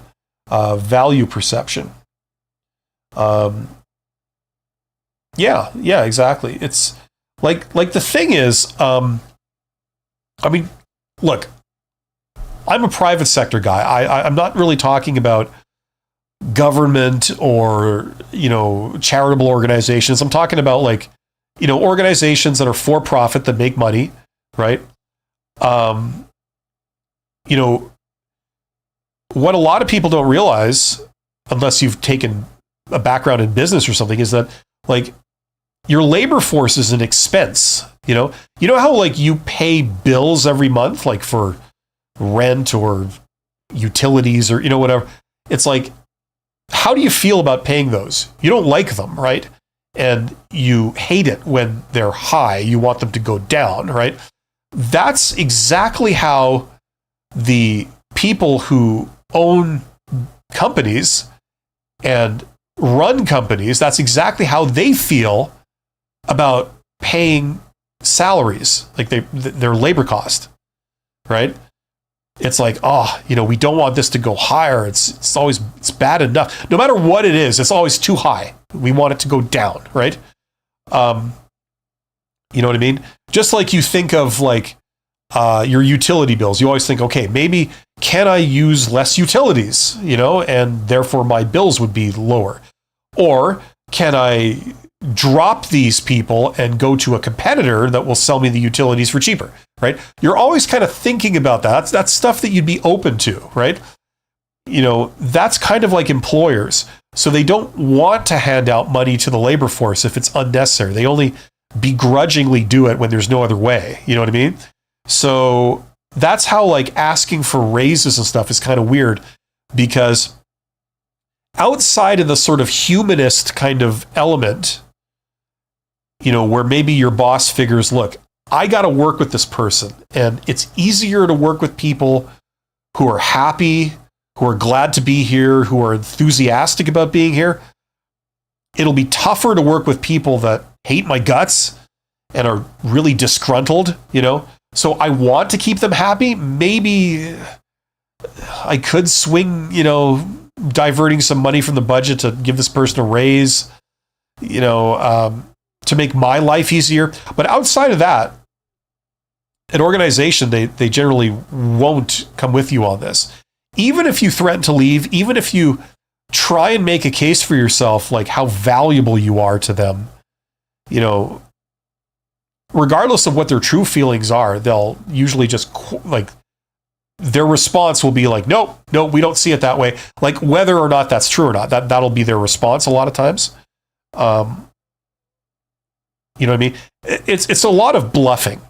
value perception. Yeah, exactly. It's like the thing is, look, I'm a private sector guy. I'm not really talking about government or, charitable organizations. I'm talking about organizations that are for profit that make money, right? What a lot of people don't realize, unless you've taken a background in business or something, is that your labor force is an expense. You know how you pay bills every month, for rent or utilities or whatever. It's how do you feel about paying those? You don't like them, right? And you hate it when they're high. You want them to go down, right? That's exactly how the people who own companies and run companies, that's exactly how they feel about paying salaries, their labor cost, right? It's we don't want this to go higher. It's bad enough. No matter what it is, it's always too high. We want it to go down, right? You know what I mean? Just like you think of your utility bills, you always think, okay, maybe can I use less utilities, and therefore my bills would be lower? Or can I drop these people and go to a competitor that will sell me the utilities for cheaper, right? You're always kind of thinking about that. That's stuff that you'd be open to, right? That's kind of like employers. So they don't want to hand out money to the labor force if it's unnecessary. They only begrudgingly do it when there's no other way. You know what I mean? So that's how asking for raises and stuff is kind of weird, because outside of the sort of humanist kind of element, where maybe your boss figures, look, I got to work with this person, and it's easier to work with people who are happy, who are glad to be here, who are enthusiastic about being here. It'll be tougher to work with people that hate my guts and are really disgruntled, So I want to keep them happy. Maybe I could swing, diverting some money from the budget to give this person a raise, to make my life easier. But outside of that, an organization, they generally won't come with you on this. Even if you threaten to leave, even if you try and make a case for yourself, how valuable you are to them, regardless of what their true feelings are, they'll usually just their response will be no, we don't see it that way. Whether or not that's true or not, that'll be their response a lot of times. You know what I mean? It's a lot of bluffing.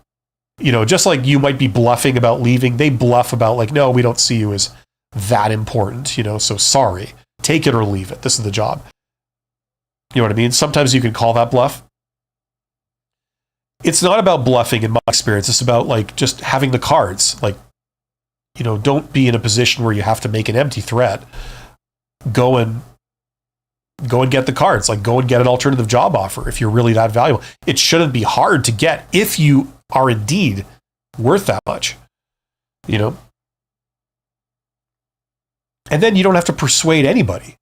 Just like you might be bluffing about leaving, they bluff about no, we don't see you as that important, so sorry, take it or leave it. This is the job. You know what I mean? Sometimes you can call that bluff. It's not about bluffing in my experience. It's about just having the cards. Don't be in a position where you have to make an empty threat. Go and get the cards. Go and get an alternative job offer if you're really that valuable. It shouldn't be hard to get if you are indeed worth that much. And then you don't have to persuade anybody.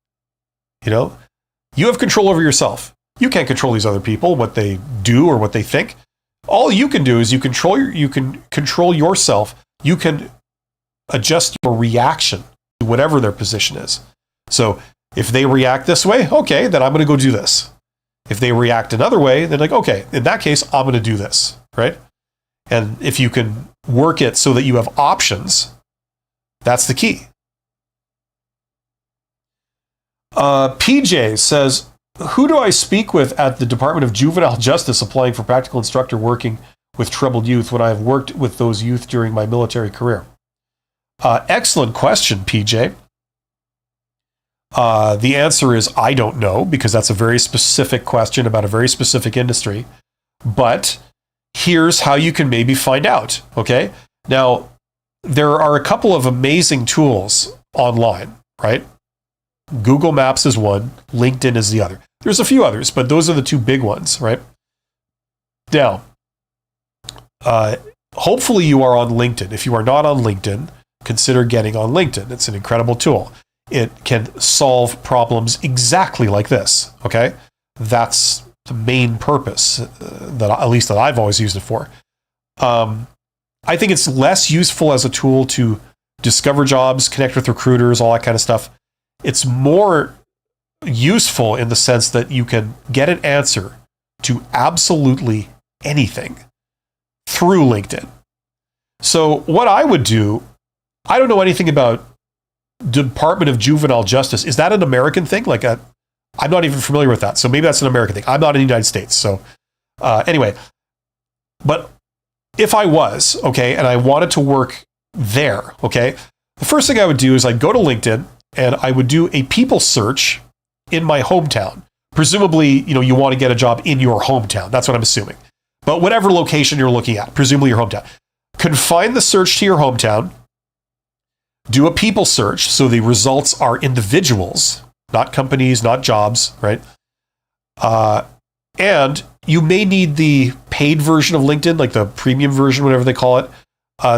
You have control over yourself. You can't control these other people, what they do or what they think. All you can do is you can control yourself. You can adjust your reaction to whatever their position is. So if they react this way, okay, then I'm going to go do this. If they react another way, then okay, in that case, I'm going to do this, right? And if you can work it so that you have options, that's the key. PJ says, who do I speak with at the Department of Juvenile Justice applying for practical instructor working with troubled youth when I have worked with those youth during my military career? Excellent question, PJ. The answer is I don't know, because that's a very specific question about a very specific industry. But here's how you can maybe find out. Okay. Now, there are a couple of amazing tools online, right? Google Maps is one, LinkedIn is the other. There's a few others, but those are the two big ones, right? Now, hopefully you are on LinkedIn. If you are not on LinkedIn, consider getting on LinkedIn. It's an incredible tool. It can solve problems exactly like this, okay? That's the main purpose, that at least that I've always used it for. I think it's less useful as a tool to discover jobs, connect with recruiters, all that kind of stuff. It's more useful in the sense that you can get an answer to absolutely anything through LinkedIn. So what I would do, I don't know anything about Department of Juvenile Justice. Is that an American thing? I'm not even familiar with that. So maybe that's an American thing. I'm not in the United States. So anyway, but if I was, okay, and I wanted to work there, okay, the first thing I would do is I'd go to LinkedIn and I would do a people search in my hometown. Presumably, you want to get a job in your hometown. That's what I'm assuming. But whatever location you're looking at, presumably your hometown. Confine the search to your hometown. Do a people search, so the results are individuals, not companies, not jobs, right? And you may need the paid version of LinkedIn, like the premium version, whatever they call it.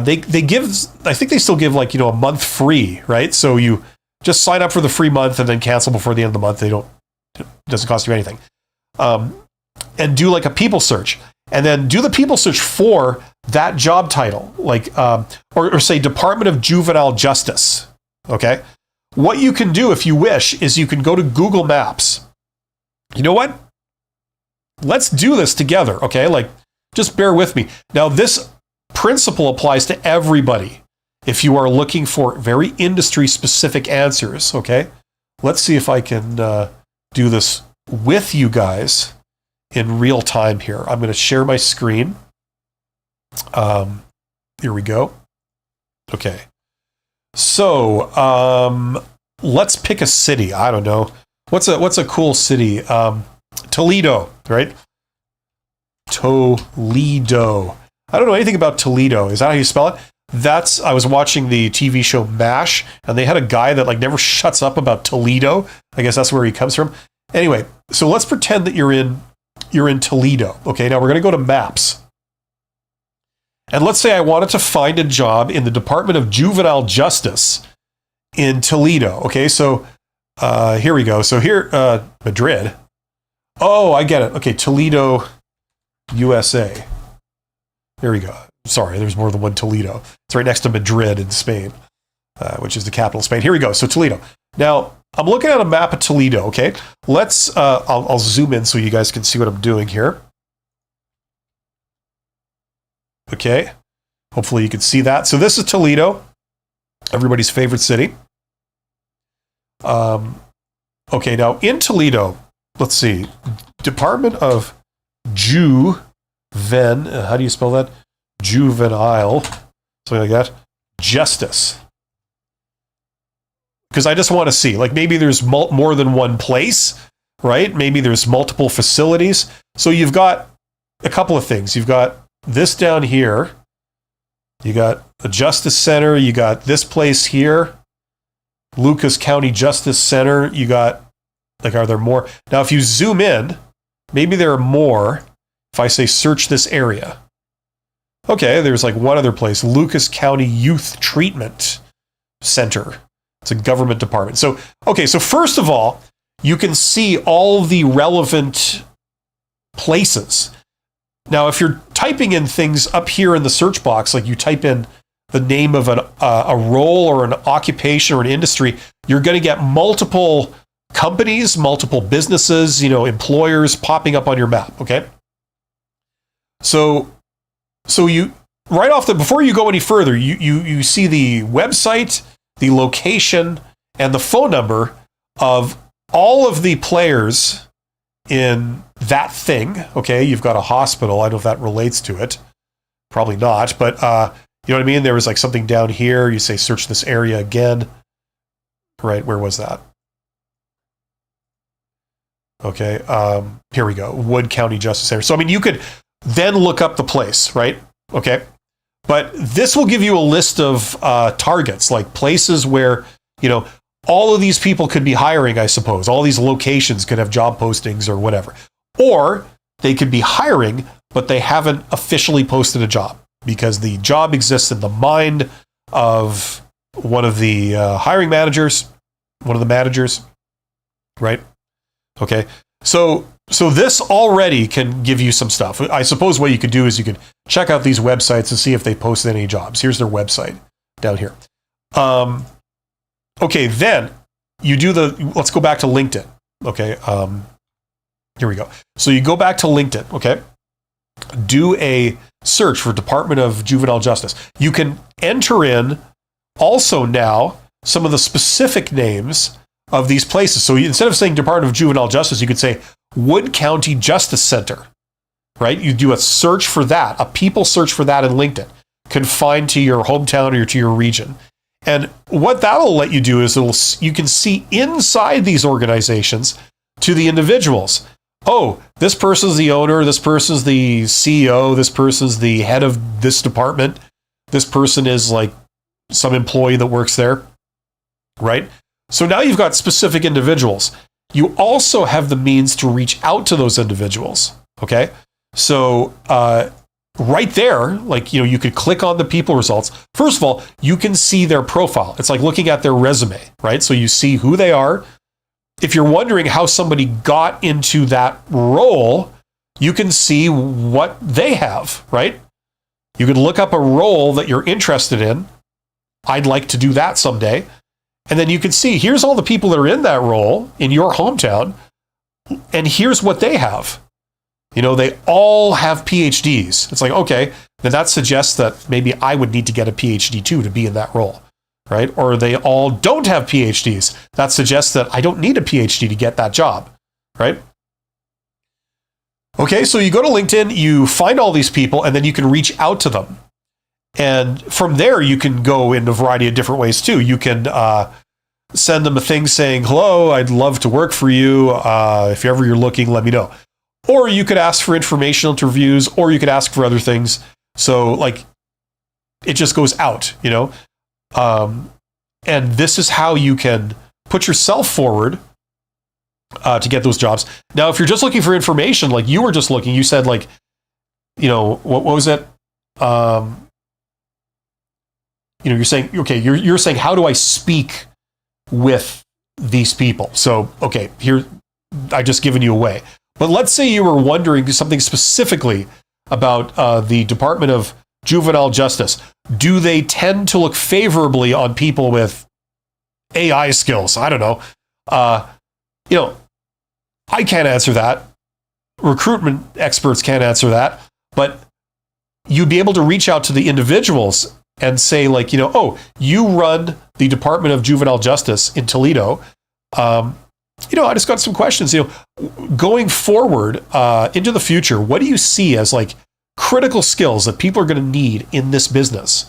They give, I think they still give a month free, right? So you just sign up for the free month and then cancel before the end of the month. It doesn't cost you anything. And do like a people search, and then do the people search for that job title, or say Department of Juvenile Justice. Okay. What you can do if you wish is you can go to Google Maps. You know what? Let's do this together. Okay. Just bear with me. Now, this principle applies to everybody. If you are looking for very industry specific answers, okay, let's see if I can do this with you guys in real time here. I'm going to share my screen. Here we go. Okay. So let's pick a city. I don't know. What's a cool city? Toledo, right? Toledo. I don't know anything about Toledo. Is that how you spell it? I was watching the TV show MASH, and they had a guy that never shuts up about Toledo. I guess that's where he comes from. Anyway, so let's pretend that you're in Toledo. Okay, now we're going to go to Maps. And let's say I wanted to find a job in the Department of Juvenile Justice in Toledo. Okay, so here we go. So here, Madrid. Oh, I get it. Okay, Toledo, USA. Here we go. Sorry, there's more than one Toledo. It's right next to Madrid in Spain, which is the capital of Spain. Here we go. So Toledo. Now, I'm looking at a map of Toledo, okay? Let's, I'll zoom in so you guys can see what I'm doing here. Okay. Hopefully you can see that. So this is Toledo, everybody's favorite city. Okay, now in Toledo, let's see, Department of how do you spell that? Juvenile, something like that. Justice. Because I just want to see, maybe there's more than one place, right? Maybe there's multiple facilities. So you've got a couple of things. You've got this down here. You got the Justice Center. You got this place here. Lucas County Justice Center. You got, are there more? Now, if you zoom in, maybe there are more if I say search this area. Okay, there's one other place, Lucas County Youth Treatment Center. It's a government department. So, okay, so first of all, you can see all the relevant places. Now, if you're typing in things up here in the search box, you type in the name of a role or an occupation or an industry, you're going to get multiple companies, multiple businesses, employers popping up on your map, okay? So you, before you go any further, you see the website, the location, and the phone number of all of the players in that thing. Okay, you've got a hospital. I don't know if that relates to it. Probably not, but you know what I mean? There was something down here. You say search this area again. Right, where was that? Okay, here we go. Wood County Justice Center. So, I mean, you could then look up the place, right? Okay. But this will give you a list of targets, like places where, all of these people could be hiring, I suppose. All these locations could have job postings or whatever. Or they could be hiring, but they haven't officially posted a job because the job exists in the mind of one of the hiring managers, one of the managers, right? Okay. So this already can give you some stuff. I suppose what you could do is you could check out these websites and see if they posted any jobs. Here's their website down here. Okay, then you do let's go back to LinkedIn. Okay, here we go. So you go back to LinkedIn, okay? Do a search for Department of Juvenile Justice. You can enter in also now some of the specific names of these places. So instead of saying Department of Juvenile Justice, you could say Wood County Justice Center, right? You do a search for that, a people search for that in LinkedIn, confined to your hometown or to your region. And what that'll let you do is you can see inside these organizations to the individuals. Oh, this person's the owner, this person's the CEO, this person's the head of this department, this person is like some employee that works there, right? So now you've got specific individuals. You also have the means to reach out to those individuals, okay? So right there, like, you could click on the people results. First of all, you can see their profile. It's like looking at their resume, right? So you see who they are. If you're wondering how somebody got into that role, you can see what they have, right? You could look up a role that you're interested in. I'd like to do that someday. And then you can see, here's all the people that are in that role in your hometown, and here's what they have. They all have PhDs. It's like, okay, then that suggests that maybe I would need to get a PhD too to be in that role, right? Or they all don't have PhDs. That suggests that I don't need a PhD to get that job, right? Okay, so you go to LinkedIn, you find all these people, and then you can reach out to them. And from there, you can go in a variety of different ways too. You can send them a thing saying, hello, I'd love to work for you. If ever you're looking, let me know. Or you could ask for informational interviews, or you could ask for other things. So like, it just goes out, and this is how you can put yourself forward to get those jobs. Now, if you're just looking for information, like you were just looking, you said like, what was it? You're saying, okay, you're saying, how do I speak with these people? So, okay, here, I just given you away. But let's say you were wondering something specifically about the Department of Juvenile Justice. Do they tend to look favorably on people with AI skills? I don't know. I can't answer that. Recruitment experts can't answer that. But you'd be able to reach out to the individuals and say, like, oh, you run the Department of Juvenile Justice in Toledo. I just got some questions. Going forward into the future, what do you see as like critical skills that people are going to need in this business?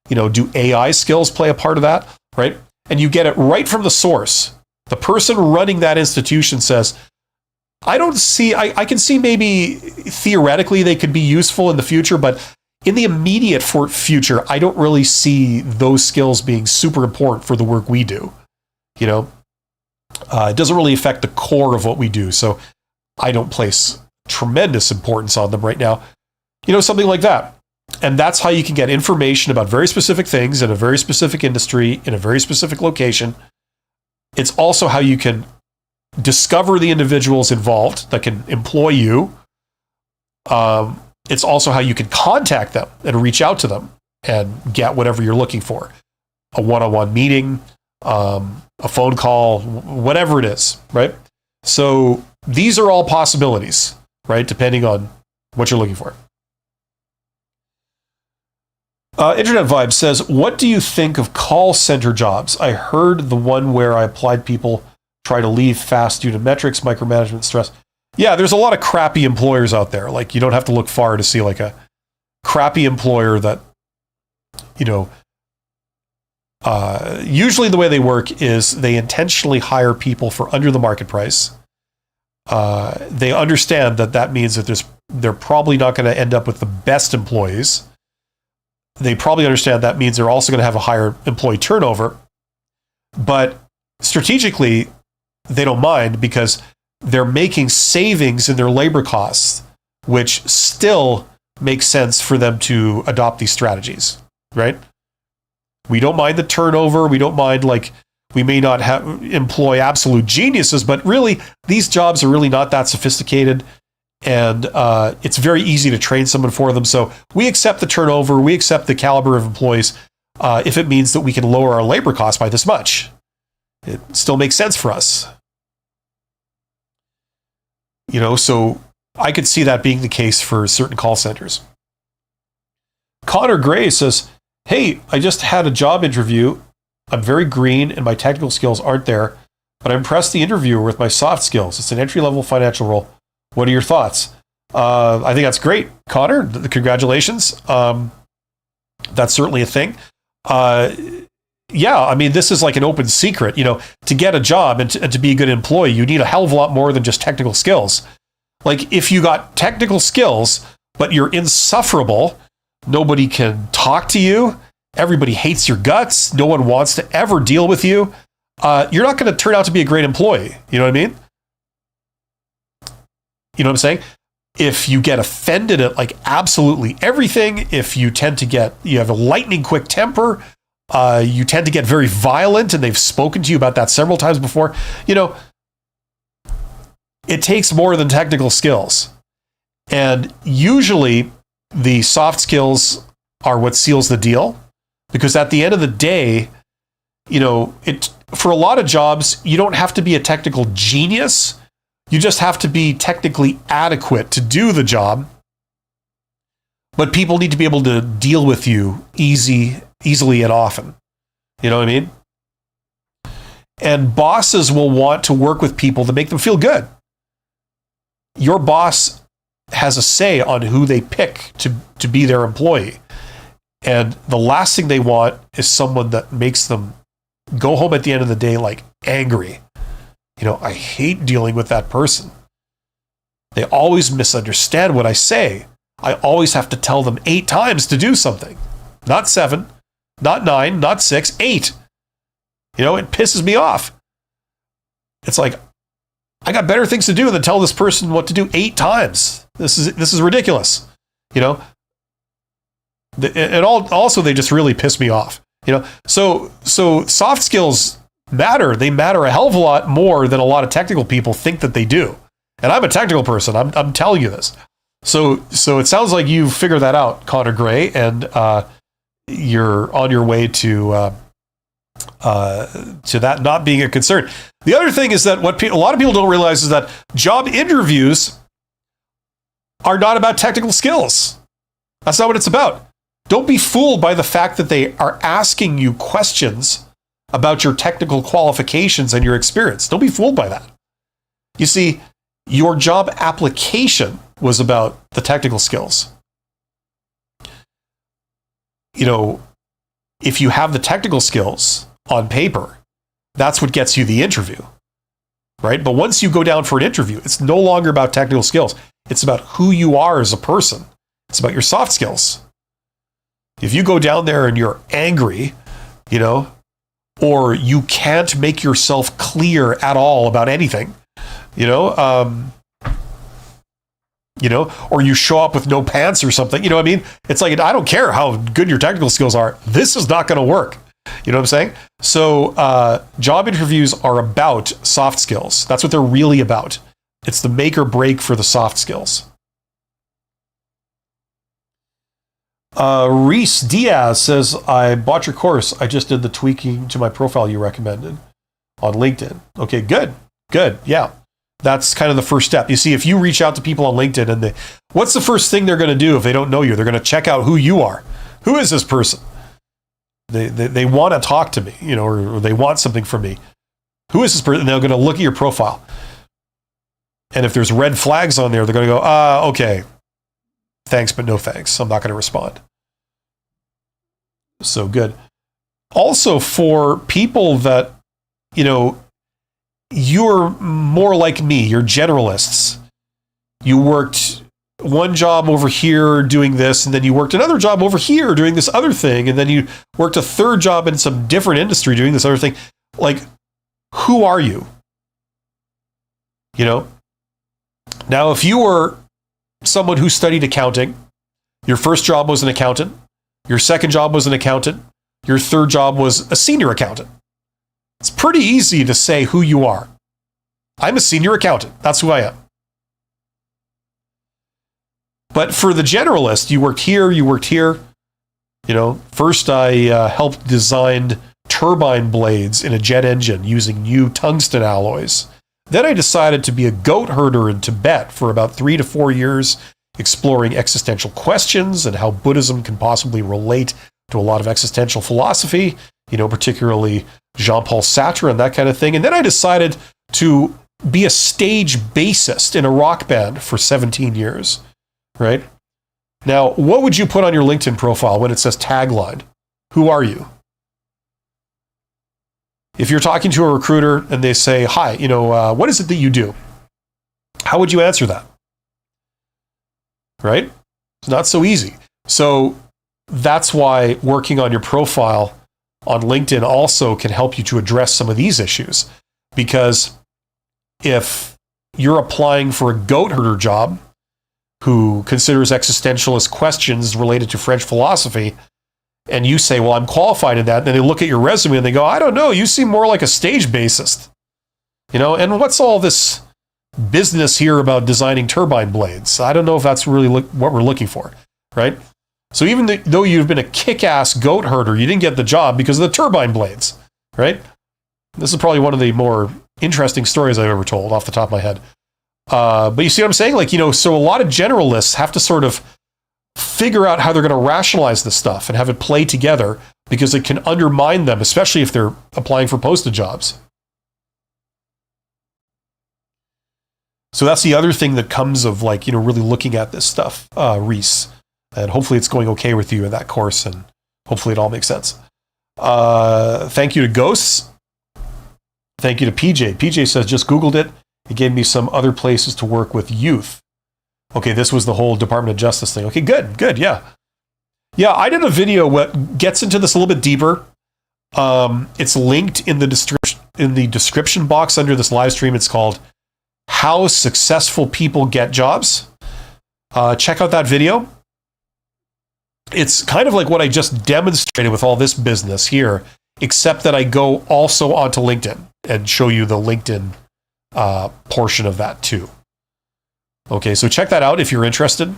Do AI skills play a part of that, right? And you get it right from the source. The person running that institution says, I can see maybe theoretically they could be useful in the future, but in the immediate future, I don't really see those skills being super important for the work we do. It doesn't really affect the core of what we do, so I don't place tremendous importance on them right now. Something like that. And that's how you can get information about very specific things in a very specific industry, in a very specific location. It's also how you can discover the individuals involved that can employ you. It's also how you can contact them and reach out to them and get whatever you're looking for. A one-on-one meeting, a phone call, whatever it is, right? So these are all possibilities, right? Depending on what you're looking for. Internet Vibe says, what do you think of call center jobs? I heard the one where I applied, people try to leave fast due to metrics, micromanagement, stress. Yeah, there's a lot of crappy employers out there. Like, you don't have to look far to see like a crappy employer that, usually the way they work is they intentionally hire people for under the market price. They understand that means that they're probably not going to end up with the best employees. They probably understand that means they're also going to have a higher employee turnover. But strategically, they don't mind because they're making savings in their labor costs, which still makes sense for them to adopt these strategies, right? We don't mind the turnover. We don't mind, like, we may not employ absolute geniuses, but really, these jobs are really not that sophisticated, and it's very easy to train someone for them. So we accept the turnover. We accept the caliber of employees if it means that we can lower our labor costs by this much. It still makes sense for us. So I could see that being the case for certain call centers. Connor Gray says, hey, I just had a job interview. I'm very green and my technical skills aren't there, but I impressed the interviewer with my soft skills. It's an entry-level financial role. What are your thoughts? I think that's great, Connor. Congratulations. That's certainly a thing. Yeah, I mean, this is like an open secret. To get a job and to be a good employee, you need a hell of a lot more than just technical skills. Like, if you got technical skills, but you're insufferable, nobody can talk to you, everybody hates your guts, no one wants to ever deal with you, you're not going to turn out to be a great employee. You know what I mean? You know what I'm saying? If you get offended at like absolutely everything, if you have a lightning quick temper, you tend to get very violent, and they've spoken to you about that several times before, it takes more than technical skills. And usually the soft skills are what seals the deal, because at the end of the day, for a lot of jobs, you don't have to be a technical genius. You just have to be technically adequate to do the job. But people need to be able to deal with you easily and often. You know what I mean? And bosses will want to work with people that make them feel good. Your boss has a say on who they pick to be their employee. And the last thing they want is someone that makes them go home at the end of the day like angry. I hate dealing with that person. They always misunderstand what I say. I always have to tell them 8 times to do something. Not 7, not 9, not 6, 8. It pisses me off. It's like, I got better things to do than tell this person what to do 8 times. This is ridiculous. And also they just really piss me off. So soft skills matter. They matter a hell of a lot more than a lot of technical people think that they do. And I'm a technical person. I'm telling you this. So it sounds like you figured that out, Connor Gray, and you're on your way to that not being a concern. The other thing is that what a lot of people don't realize is that job interviews are not about technical skills. That's not what it's about. Don't be fooled by the fact that they are asking you questions about your technical qualifications and your experience. Don't be fooled by that. You see, your job application was about the technical skills. If you have the technical skills on paper, that's what gets you the interview, right? But once you go down for an interview, it's no longer about technical skills. It's about who you are as a person. It's about your soft skills. If you go down there and you're angry, or you can't make yourself clear at all about anything, or you show up with no pants or something, what I mean? It's like, I don't care how good your technical skills are. This is not going to work. You know what I'm saying? So job interviews are about soft skills. That's what they're really about. It's the make or break for the soft skills. Reese Diaz says, I bought your course. I just did the tweaking to my profile you recommended on LinkedIn. Okay, good. Yeah. That's kind of the first step. You see, if you reach out to people on LinkedIn and what's the first thing they're going to do if they don't know you? They're going to check out who you are. Who is this person? They want to talk to me, or they want something from me. Who is this person? And they're going to look at your profile. And if there's red flags on there, they're going to go, okay. Thanks, but no thanks. I'm not going to respond. So good. Also, for people that, you're more like me. You're generalists. You worked one job over here doing this, and then you worked another job over here doing this other thing, and then you worked a third job in some different industry doing this other thing. Like, who are you? You know? Now, if you were someone who studied accounting, your first job was an accountant, your second job was an accountant, your third job was a senior accountant. It's pretty easy to say who you are. I'm a senior accountant. That's who I am. But for the generalist, you worked here, you worked here. You know, first I helped design turbine blades in a jet engine using new tungsten alloys. Then I decided to be a goat herder in Tibet for about 3 to 4 years, exploring existential questions and how Buddhism can possibly relate to a lot of existential philosophy, you know, particularly Jean-Paul Sartre and that kind of thing. And then I decided to be a stage bassist in a rock band for 17 years. Right? Now, what would you put on your LinkedIn profile when it says tagline? Who are you? If you're talking to a recruiter and they say, hi, you know, what is it that you do? How would you answer that? Right? It's not so easy. So that's why working on your profile on LinkedIn also can help you to address some of these issues. Because if you're applying for a goat herder job, who considers existentialist questions related to French philosophy, and you say, well, I'm qualified in that, and then they look at your resume and they go, I don't know, you seem more like a stage bassist. You know, and what's all this business here about designing turbine blades? I don't know if that's really what we're looking for, right? So even though you've been a kick-ass goat herder, you didn't get the job because of the turbine blades, right? This is probably one of the more interesting stories I've ever told off the top of my head. But you see what I'm saying? Like, you know, so a lot of generalists have to sort of figure out how they're going to rationalize this stuff and have it play together, because it can undermine them, especially if they're applying for posted jobs. So that's the other thing that comes of, like, you know, really looking at this stuff, Reese. And hopefully it's going okay with you in that course, and hopefully it all makes sense. Thank you to Ghosts. Thank you to PJ. PJ says, just Googled it. It gave me some other places to work with youth. Okay, this was the whole Department of Justice thing. Okay, good, yeah. Yeah, I did a video what gets into this a little bit deeper. It's linked in the description box under this live stream. It's called How Successful People Get Jobs. Check out that video. It's kind of like what I just demonstrated with all this business here, except that I go also onto LinkedIn and show you the LinkedIn portion of that too. Okay, so check that out if you're interested.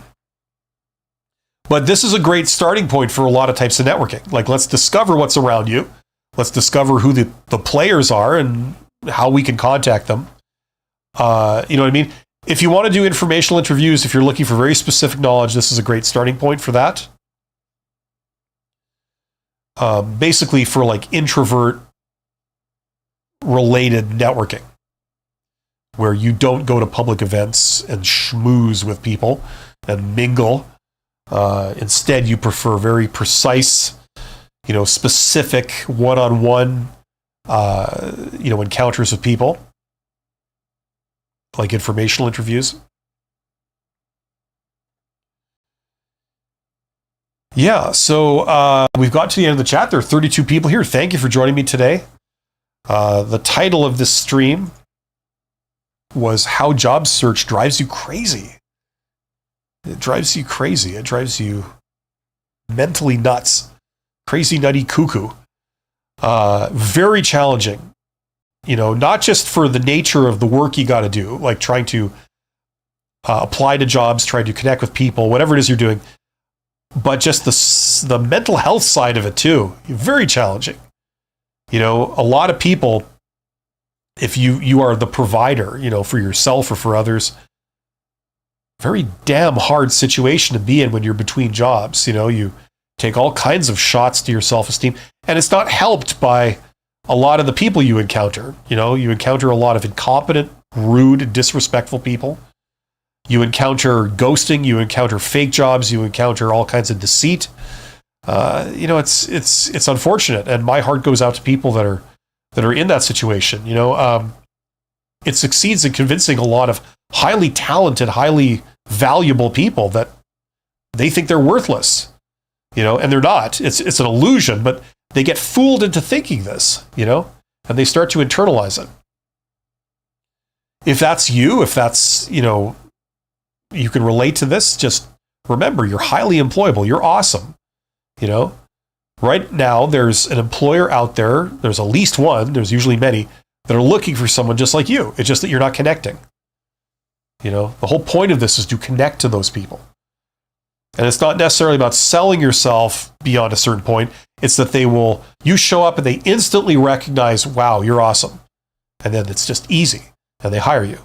But this is a great starting point for a lot of types of networking. Like, let's discover what's around you. Let's discover who the players are and how we can contact them. You know what I mean? If you want to do informational interviews, if you're looking for very specific knowledge, this is a great starting point for that. Basically for like introvert related networking, where you don't go to public events and schmooze with people and mingle. Instead, you prefer very precise, you know, specific one-on-one, you know, encounters with people, like informational interviews. Yeah, so we've got to the end of the chat. There are 32 people here. Thank you for joining me today. The title of this stream was How Job Search Drives You Crazy. It drives you crazy. It drives you mentally nuts. Crazy, nutty, cuckoo. Very challenging. You know, not just for the nature of the work you got to do, like trying to apply to jobs, trying to connect with people, whatever it is you're doing, but just the mental health side of it too. Very challenging. You know, a lot of people, if you are the provider, you know, for yourself or for others, very damn hard situation to be in when you're between jobs. You know, you take all kinds of shots to your self-esteem, and it's not helped by a lot of the people you encounter. You know, you encounter a lot of incompetent, rude, disrespectful people. You encounter ghosting, you encounter fake jobs, you encounter all kinds of deceit. You know, it's unfortunate, and my heart goes out to people that are in that situation. You know, it succeeds in convincing a lot of highly talented, highly valuable people that they think they're worthless, and they're not. It's an illusion, but they get fooled into thinking this, and they start to internalize it. If that's you, you can relate to this, just remember, you're highly employable. You're awesome. Right now, there's an employer out there. There's at least one. There's usually many that are looking for someone just like you. It's just that you're not connecting. The whole point of this is to connect to those people. And it's not necessarily about selling yourself beyond a certain point. It's that you show up and they instantly recognize, wow, you're awesome. And then it's just easy. And they hire you.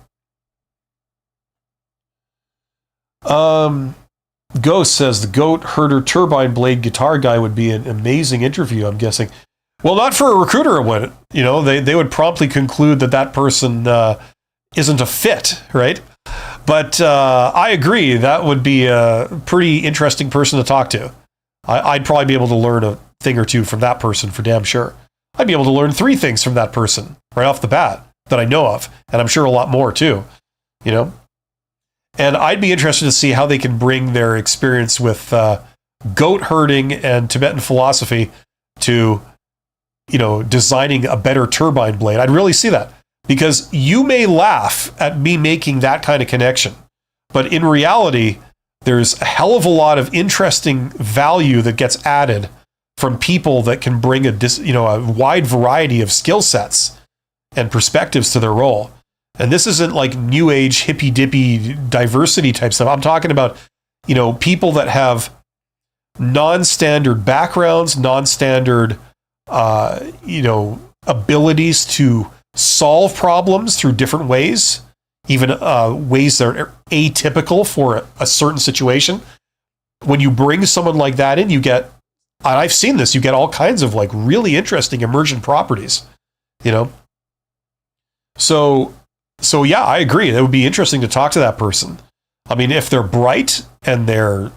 Ghost says the goat herder turbine blade guitar guy would be an amazing interview, I'm guessing. Well, not for a recruiter, it wouldn't. They would promptly conclude that person isn't a fit, right? But I agree, that would be a pretty interesting person to talk to. I'd probably be able to learn a thing or two from that person for damn sure. I'd be able to learn 3 things from that person right off the bat that I know of, and I'm sure a lot more too, And I'd be interested to see how they can bring their experience with goat herding and Tibetan philosophy to, designing a better turbine blade. I'd really see that, because you may laugh at me making that kind of connection, but in reality, there's a hell of a lot of interesting value that gets added from people that can bring a wide variety of skill sets and perspectives to their role. And this isn't like new age hippy dippy diversity type stuff. I'm talking about, people that have non-standard backgrounds, non-standard, abilities to solve problems through different ways, even ways that are atypical for a certain situation. When you bring someone like that in, you get, and I've seen this, you get all kinds of like really interesting emergent properties, So yeah, I agree. It would be interesting to talk to that person. I mean, if they're bright and they're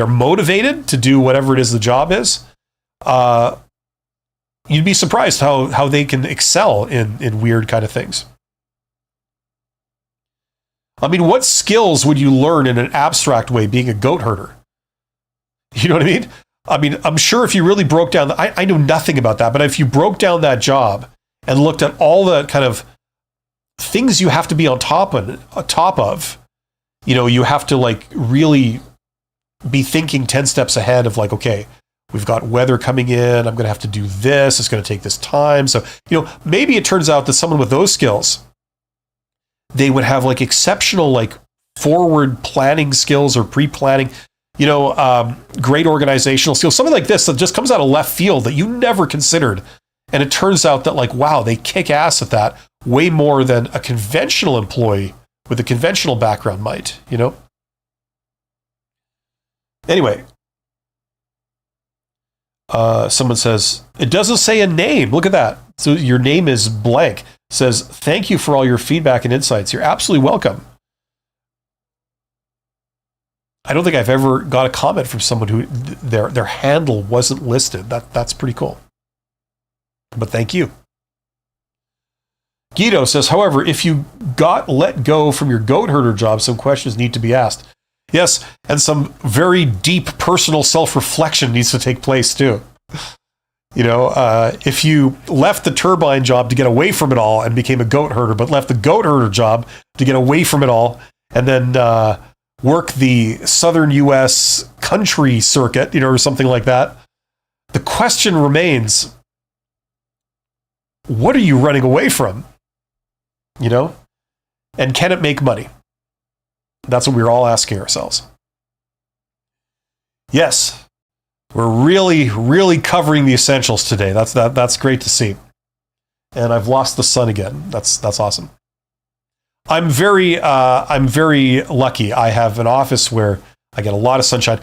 motivated to do whatever it is the job is, you'd be surprised how they can excel in weird kind of things. I mean, what skills would you learn in an abstract way being a goat herder? You know what I mean? I mean, I'm sure if you really broke down, I know nothing about that, but if you broke down that job and looked at all the kind of things you have to be on top of, you have to like really be thinking 10 steps ahead of like, okay, we've got weather coming in, I'm going to have to do this, it's going to take this time. So, maybe it turns out that someone with those skills, they would have like exceptional like forward planning skills or pre-planning, great organizational skills, something like this that just comes out of left field that you never considered. And it turns out that like, wow, they kick ass at that way more than a conventional employee with a conventional background might, Anyway, someone says, it doesn't say a name. Look at that. So your name is blank. Says, thank you for all your feedback and insights. You're absolutely welcome. I don't think I've ever got a comment from someone who their handle wasn't listed. That's pretty cool. But thank you. Guido says, however, if you got let go from your goat herder job, some questions need to be asked. Yes, and some very deep personal self-reflection needs to take place too. If you left the turbine job to get away from it all and became a goat herder, but left the goat herder job to get away from it all, and then work the southern U.S. country circuit, or something like that, the question remains, what are you running away from? And can it make money? That's what we're all asking ourselves. Yes, we're really, really covering the essentials today. That's great to see. And I've lost the sun again. That's awesome. I'm very lucky. I have an office where I get a lot of sunshine.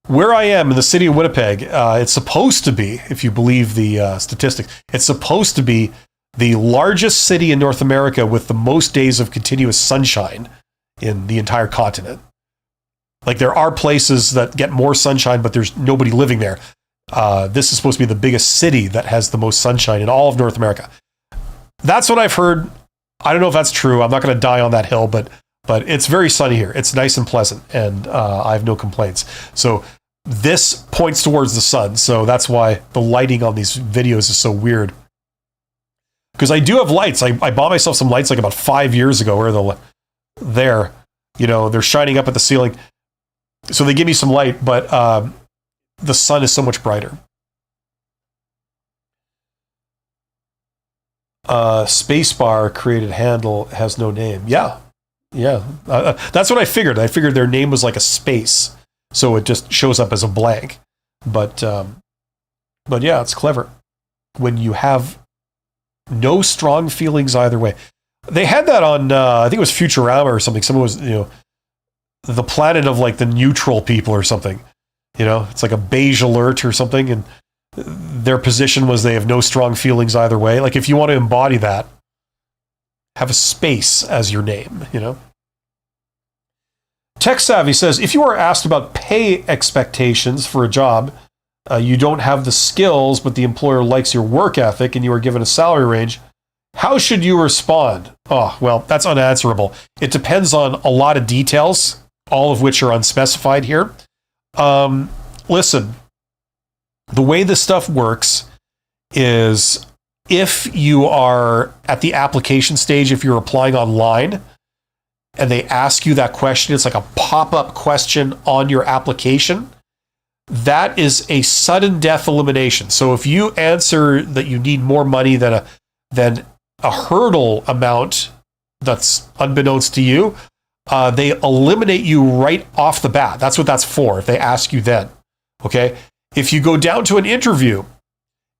Where I am in the city of Winnipeg, it's supposed to be, if you believe the statistics, it's supposed to be the largest city in North America with the most days of continuous sunshine in the entire continent. Like, there are places that get more sunshine, but there's nobody living there. This is supposed to be the biggest city that has the most sunshine in all of North America. That's what I've heard. I don't know if that's true. I'm not going to die on that hill, but it's very sunny here. It's nice and pleasant, and I have no complaints. So this points towards the sun, so that's why the lighting on these videos is so weird. Because I do have lights. I bought myself some lights like about 5 years ago. Where they're shining up at the ceiling, so they give me some light. But the sun is so much brighter. Spacebar created handle has no name. Yeah. That's what I figured. I figured their name was like a space, so it just shows up as a blank. But yeah, it's clever when you have no strong feelings either way. They had that on I think it was Futurama or something. Someone was the planet of like the neutral people or something. It's like a beige alert or something, and their position was they have no strong feelings either way. Like if you want to embody that, have a space as your name, Tech Savvy says, if you are asked about pay expectations for a job, you don't have the skills, but the employer likes your work ethic and you are given a salary range, how should you respond? Oh, well, that's unanswerable. It depends on a lot of details, all of which are unspecified here. Listen, the way this stuff works is if you are at the application stage, if you're applying online and they ask you that question, it's like a pop-up question on your application. That is a sudden death elimination. So if you answer that you need more money than a hurdle amount that's unbeknownst to you, they eliminate you right off the bat. That's what that's for, if they ask you then. Okay? If you go down to an interview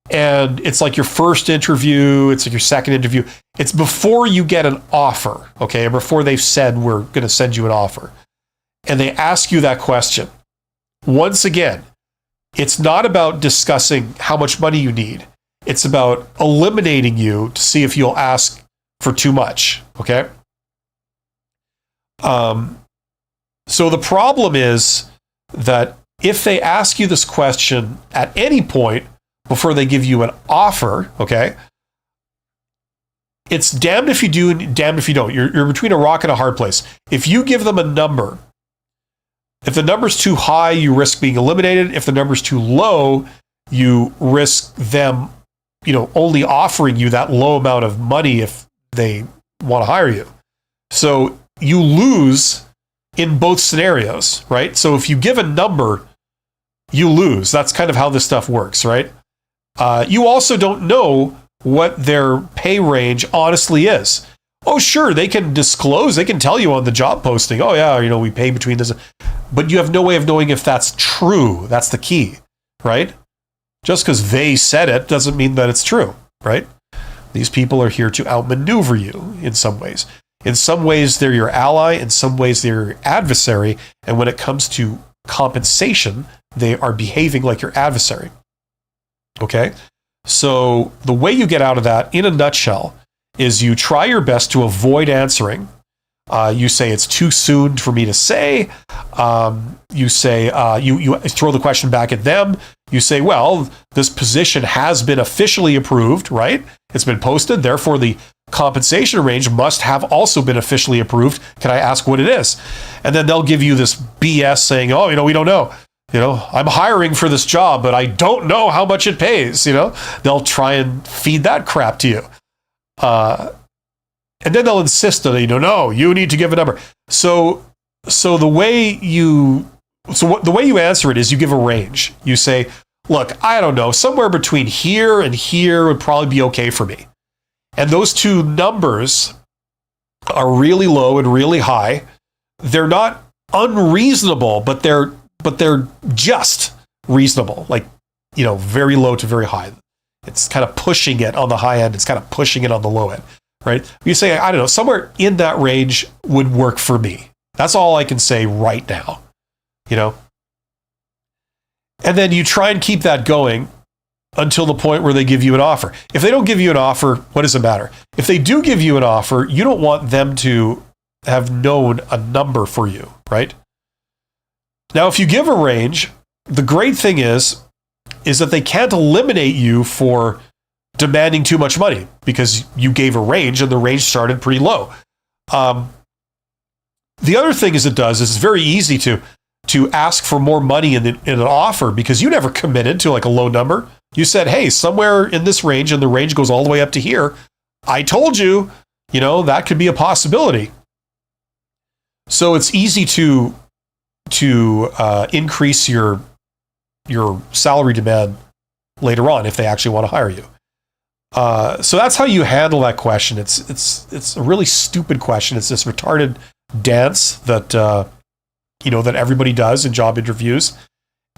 and it's like your first interview, it's like your second interview, it's before you get an offer, okay? Or before they've said we're going to send you an offer. And they ask you that question. Once again, it's not about discussing how much money you need. It's about eliminating you to see if you'll ask for too much, okay? So the problem is that if they ask you this question at any point before they give you an offer, okay, it's damned if you do and damned if you don't. You're between a rock and a hard place. If you give them a number, if the number's too high, you risk being eliminated. If the number's too low, you risk them, only offering you that low amount of money if they want to hire you. So you lose in both scenarios, right? So if you give a number, you lose. That's kind of how this stuff works, right? You also don't know what their pay range honestly is. Oh, sure, they can disclose, they can tell you on the job posting, oh yeah, we pay between this, but you have no way of knowing if that's true. That's the key, right? Just because they said it doesn't mean that it's true, right? These people are here to outmaneuver you in some ways. In some ways, they're your ally. In some ways, they're your adversary. And when it comes to compensation, they are behaving like your adversary. Okay? So the way you get out of that, in a nutshell, is you try your best to avoid answering. You say it's too soon for me to say. You say you throw the question back at them. You say, well, this position has been officially approved, right? It's been posted. Therefore, the compensation range must have also been officially approved. Can I ask what it is? And then they'll give you this BS saying, oh, we don't know. I'm hiring for this job, but I don't know how much it pays. They'll try and feed that crap to you. And then they'll insist that, no, you need to give a number. So the way you answer it is you give a range. You say, look, I don't know, somewhere between here and here would probably be okay for me. And those two numbers are really low and really high. They're not unreasonable, but they're just reasonable, like, very low to very high. It's kind of pushing it on the high end. It's kind of pushing it on the low end, right? You say, I don't know, somewhere in that range would work for me. That's all I can say right now, And then you try and keep that going until the point where they give you an offer. If they don't give you an offer, what does it matter? If they do give you an offer, you don't want them to have known a number for you, right? Now, if you give a range, the great thing is that they can't eliminate you for demanding too much money because you gave a range and the range started pretty low. The other thing it does is it's very easy to ask for more money in an offer because you never committed to like a low number. You said, hey, somewhere in this range, and the range goes all the way up to here. I told you, that could be a possibility. So it's easy to increase your salary demand later on if they actually want to hire you. So that's how you handle that question. It's a really stupid question. It's this retarded dance that that everybody does in job interviews,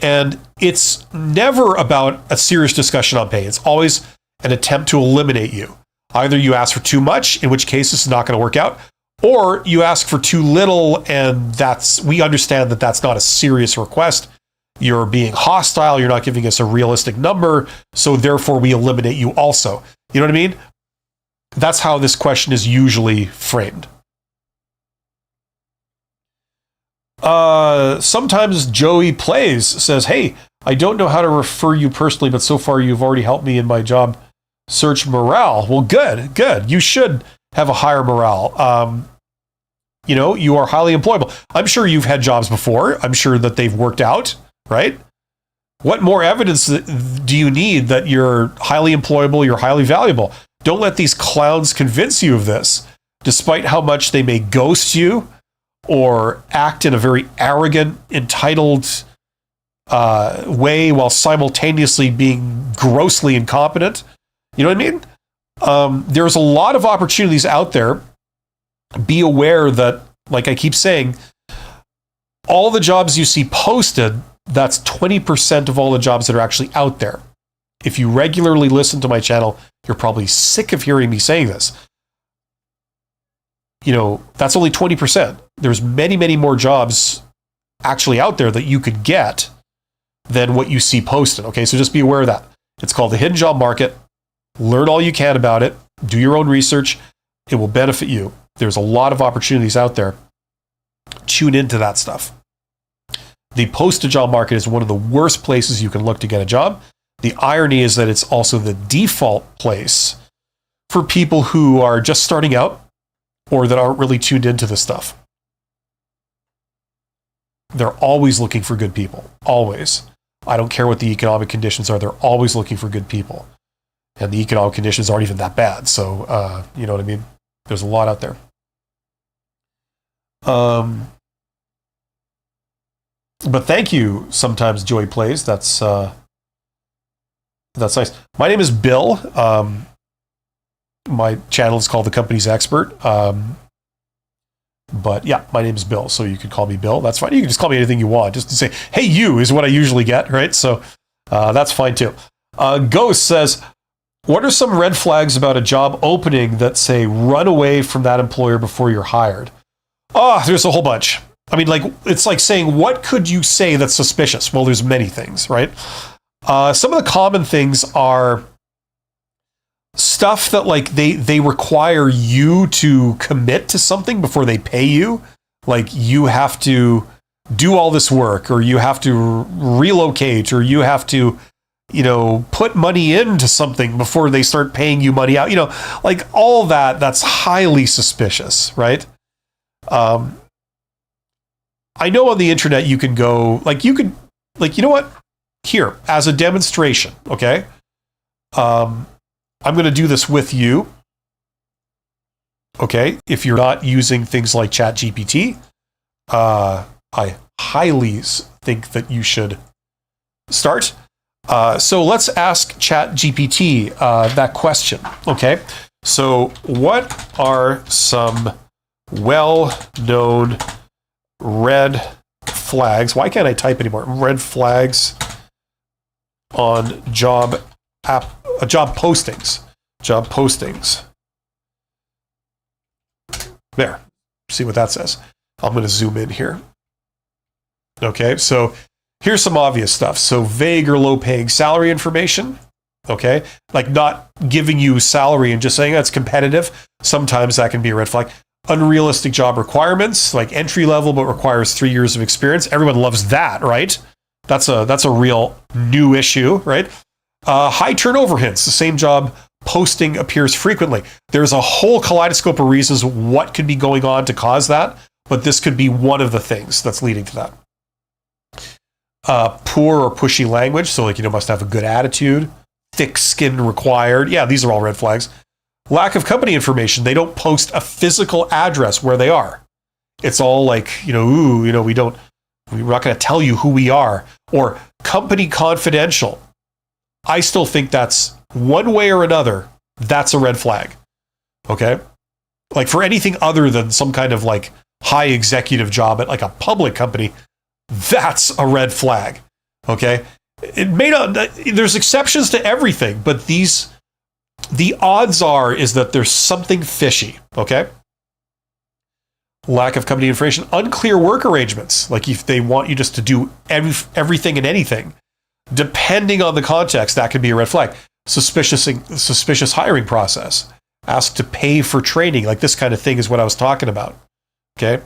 and it's never about a serious discussion on pay. It's always an attempt to eliminate you. Either you ask for too much, in which case this is not going to work out, or you ask for too little, and we understand that that's not a serious request. You're being hostile. You're not giving us a realistic number, so therefore we eliminate you also. You know what I mean? That's how this question is usually framed. Sometimes Joey Plays says, hey, I don't know how to refer you personally, but so far you've already helped me in my job search morale. Well, good. You should have a higher morale. You are highly employable. I'm sure you've had jobs before. I'm sure that they've worked out, right? What more evidence do you need that you're highly employable, you're highly valuable? Don't let these clowns convince you of this, despite how much they may ghost you or act in a very arrogant, entitled way while simultaneously being grossly incompetent. You know what I mean? There's a lot of opportunities out there. Be aware that, like I keep saying, all the jobs you see posted, that's 20% of all the jobs that are actually out there. If you regularly listen to my channel, you're probably sick of hearing me saying this. That's only 20%. There's many, many more jobs actually out there that you could get than what you see posted. Okay, so just be aware of that. It's called the hidden job market. Learn all you can about it. Do your own research. It will benefit you. There's a lot of opportunities out there. Tune into that stuff. The posted job market is one of the worst places you can look to get a job. The irony is that it's also the default place for people who are just starting out or that aren't really tuned into this stuff. They're always looking for good people. Always. I don't care what the economic conditions are. They're always looking for good people. And the economic conditions aren't even that bad. So, you know what I mean? There's a lot out there. But thank you, sometimes Joey Plays. That's nice. My name is Bill. My channel is called The Company's Expert. But yeah, my name is Bill, so you could call me Bill. That's fine. You can just call me anything you want. Just to say, hey, you is what I usually get, right? So that's fine too. Ghost says, what are some red flags about a job opening that say run away from that employer before you're hired? Oh, there's a whole bunch. I mean, it's like saying, what could you say that's suspicious? Well, there's many things, right? Some of the common things are stuff that they require you to commit to something before they pay you. Like you have to do all this work, or you have to relocate, or you have to, put money into something before they start paying you money out. Like all that's highly suspicious, right? I know on the internet you can go, you know what? Here, as a demonstration, okay? I'm going to do this with you, okay? If you're not using things like ChatGPT, I highly think that you should start. So let's ask ChatGPT that question, okay? So what are some well-known red flags? Why can't I type anymore? Red flags on job postings. Job postings. There. See what that says. I'm going to zoom in here. Okay, so here's some obvious stuff. So vague or low-paying salary information. Okay, like not giving you salary and just saying that's competitive. Sometimes that can be a red flag. Unrealistic job requirements, like entry level but requires 3 years of experience. Everyone loves that, right? That's a real new issue, right? High turnover hints. The same job posting appears frequently. There's a whole kaleidoscope of reasons what could be going on to cause that, but this could be one of the things that's leading to that. Poor or pushy language, so like, must have a good attitude. Thick skin required. Yeah, these are all red flags. Lack of company information. They don't post a physical address where they are. It's all like, we're not going to tell you who we are. Or company confidential. I still think that's one way or another, that's a red flag. Okay? Like for anything other than some kind of like high executive job at like a public company, that's a red flag. Okay? It may not, there's exceptions to everything, but the odds are is that there's something fishy. Okay? Lack of company information, unclear work arrangements. Like if they want you just to do everything and anything, depending on the context, that could be a red flag. Suspicious hiring process. Ask to pay for training. Like this kind of thing is what I was talking about. Okay.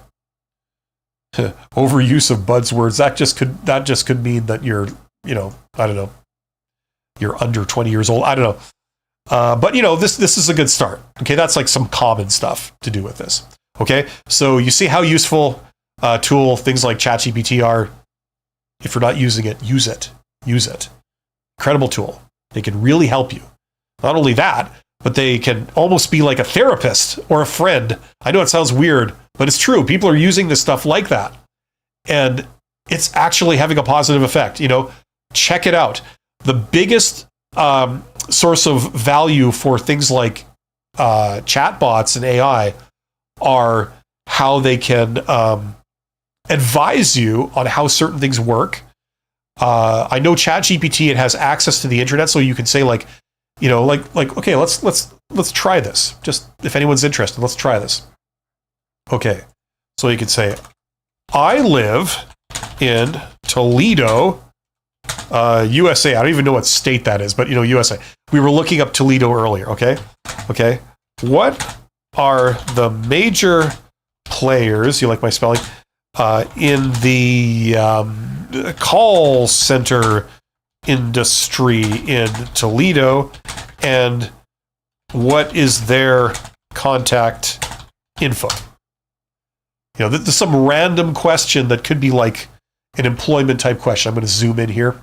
Overuse of buzzwords. That just could mean that you're, I don't know, you're under 20 years old. I don't know. But this is a good start. Okay. That's like some common stuff to do with this. Okay. So you see how useful tool things like ChatGPT are. If you're not using it, use it. Use it. Incredible tool. They can really help you. Not only that, but they can almost be like a therapist or a friend. I know it sounds weird, but it's true. People are using this stuff like that. And it's actually having a positive effect. Check it out. The biggest source of value for things like chatbots and AI are how they can advise you on how certain things work. I know ChatGPT, it has access to the internet, so you can say like, okay, let's try this. Just if anyone's interested, let's try this. Okay, so you could say, I live in Toledo, USA. I don't even know what state that is, but USA. We were looking up Toledo earlier. Okay. What are the major players? You like my spelling? In the call center industry in Toledo, and what is their contact info? This is some random question that could be like an employment type question. I'm going to zoom in here.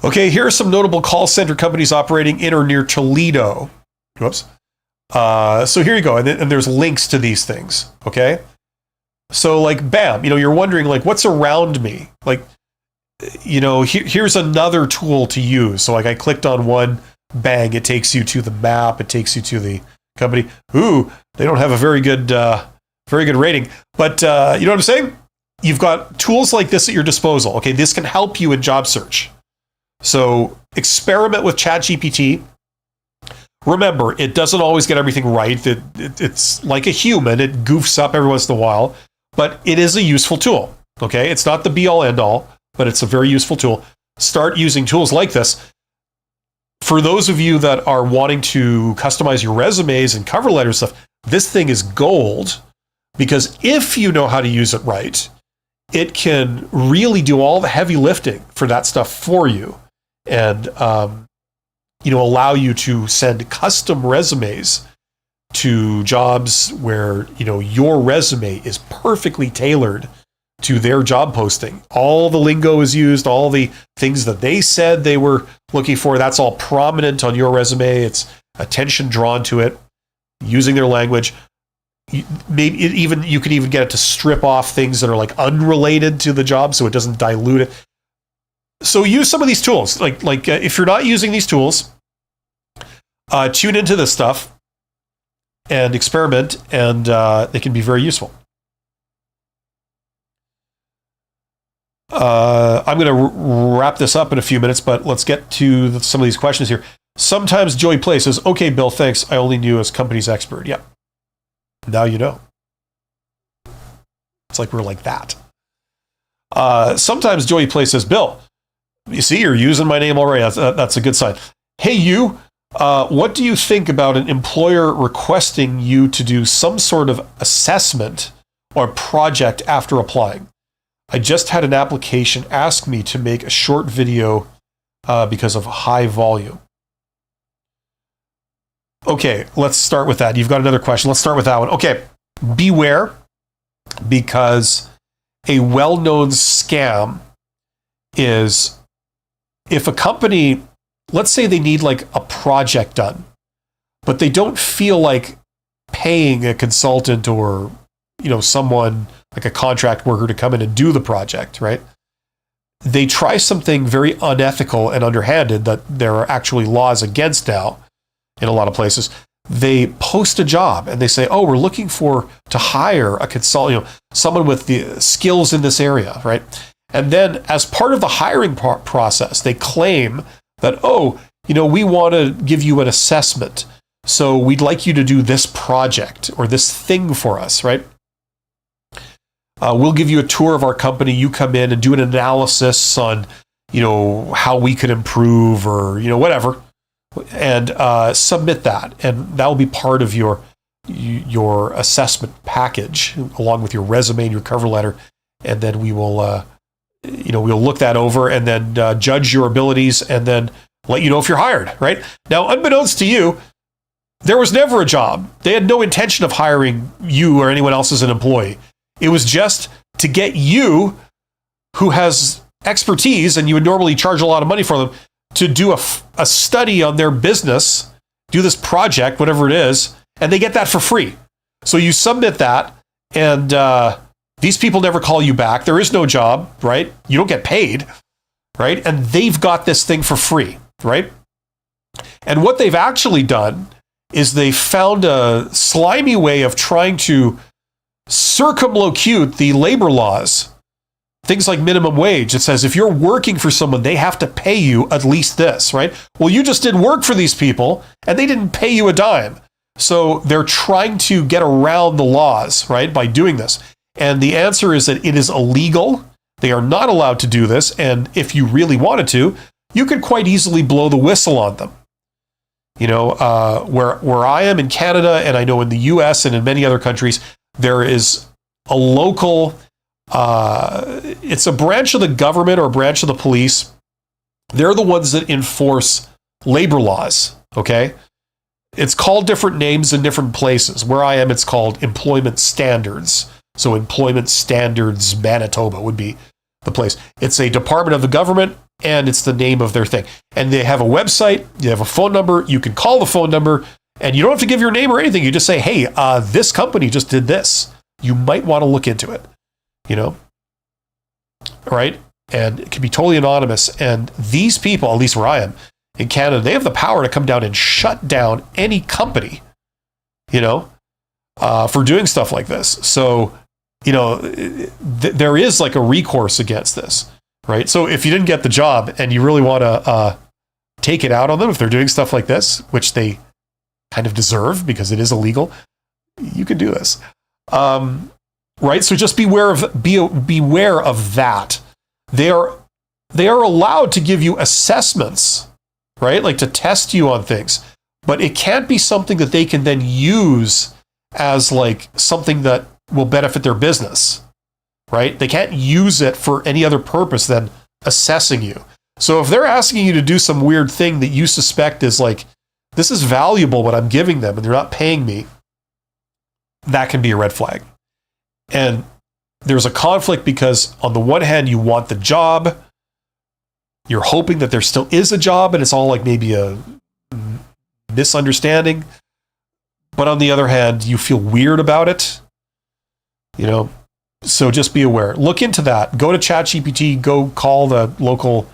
Okay, here are some notable call center companies operating in or near Toledo. Whoops. So here you go, and there's links to these things. Okay. So like, bam, you're wondering like, what's around me? Like, here's another tool to use. So like I clicked on one, bang, it takes you to the map. It takes you to the company. Ooh, they don't have a very good rating. But you know what I'm saying? You've got tools like this at your disposal. Okay, this can help you in job search. So experiment with ChatGPT. Remember, it doesn't always get everything right. It's like a human. It goofs up every once in a while. But it is a useful tool, okay? It's not the be-all, end-all, but it's a very useful tool. Start using tools like this. For those of you that are wanting to customize your resumes and cover letter stuff, this thing is gold, because if you know how to use it right, it can really do all the heavy lifting for that stuff for you, and allow you to send custom resumes to jobs where your resume is perfectly tailored to their job posting. All the lingo is used, all the things that they said they were looking for, that's all prominent on your resume. It's attention drawn to it, using their language. Maybe you could even get it to strip off things that are like unrelated to the job, so it doesn't dilute it. So use some of these tools. Like if you're not using these tools, tune into this stuff and experiment, and they can be very useful. I'm going to wrap this up in a few minutes, but let's get to some of these questions here. Sometimes Joey Play says, okay, Bill, thanks. I only knew as company's expert. Yeah. Now you know. It's like we're like that. Sometimes Joey Play says, Bill, you see, you're using my name already. That's a good sign. Hey, you, what do you think about an employer requesting you to do some sort of assessment or project after applying? I just had an application ask me to make a short video because of high volume. Okay, let's start with that. You've got another question. Let's start with that one. Okay, beware, because a well-known scam is if a company, let's say they need like a project done, but they don't feel like paying a consultant or, someone like a contract worker to come in and do the project, right? They try something very unethical and underhanded that there are actually laws against now in a lot of places. They post a job and they say, oh, we're looking to hire a consultant, someone with the skills in this area, right? And then as part of the hiring process, they claim that, oh, we want to give you an assessment. So we'd like you to do this project or this thing for us, right? We'll give you a tour of our company. You come in and do an analysis on, how we could improve or, whatever, and submit that. And that will be part of your assessment package along with your resume and your cover letter. And then we will, we'll look that over and then judge your abilities and then let you know if you're hired, right? Now, unbeknownst to you, there was never a job. They had no intention of hiring you or anyone else as an employee. It was just to get you, who has expertise, and you would normally charge a lot of money for them, to do a study on their business, do this project, whatever it is, and they get that for free. So you submit that, and these people never call you back. There is no job, right? You don't get paid, right? And they've got this thing for free, right? And what they've actually done is they found a slimy way of trying to circumlocute the labor laws. Things like minimum wage. It says if you're working for someone, they have to pay you at least this, right? Well, you just did work for these people and they didn't pay you a dime. So they're trying to get around the laws, right, by doing this. And the answer is that it is illegal. They are not allowed to do this. And if you really wanted to, you could quite easily blow the whistle on them. Where I am in Canada, and I know in the US and in many other countries, there is a local, it's a branch of the government or a branch of the police. They're the ones that enforce labor laws, okay? It's called different names in different places. Where I am, it's called Employment Standards. So Employment Standards Manitoba would be the place. It's a department of the government, and it's the name of their thing. And they have a website, you have a phone number, you can call the phone number, and you don't have to give your name or anything. You just say, hey, this company just did this. You might want to look into it, right? And it can be totally anonymous. And these people, at least where I am in Canada, they have the power to come down and shut down any company, for doing stuff like this. So, there is like a recourse against this, right? So if you didn't get the job and you really want to take it out on them, if they're doing stuff like this, which they kind of deserve because it is illegal, you could do this. Right? So just beware of that. They are allowed to give you assessments, right? Like to test you on things, but it can't be something that they can then use as like something that will benefit their business, right? They can't use it for any other purpose than assessing you. So if they're asking you to do some weird thing that you suspect is like, this is valuable what I'm giving them and they're not paying me, that can be a red flag. And there's a conflict because on the one hand, you want the job, you're hoping that there still is a job and it's all like maybe a misunderstanding. But on the other hand, you feel weird about it, so just be aware. Look into that. Go to ChatGPT, go call the local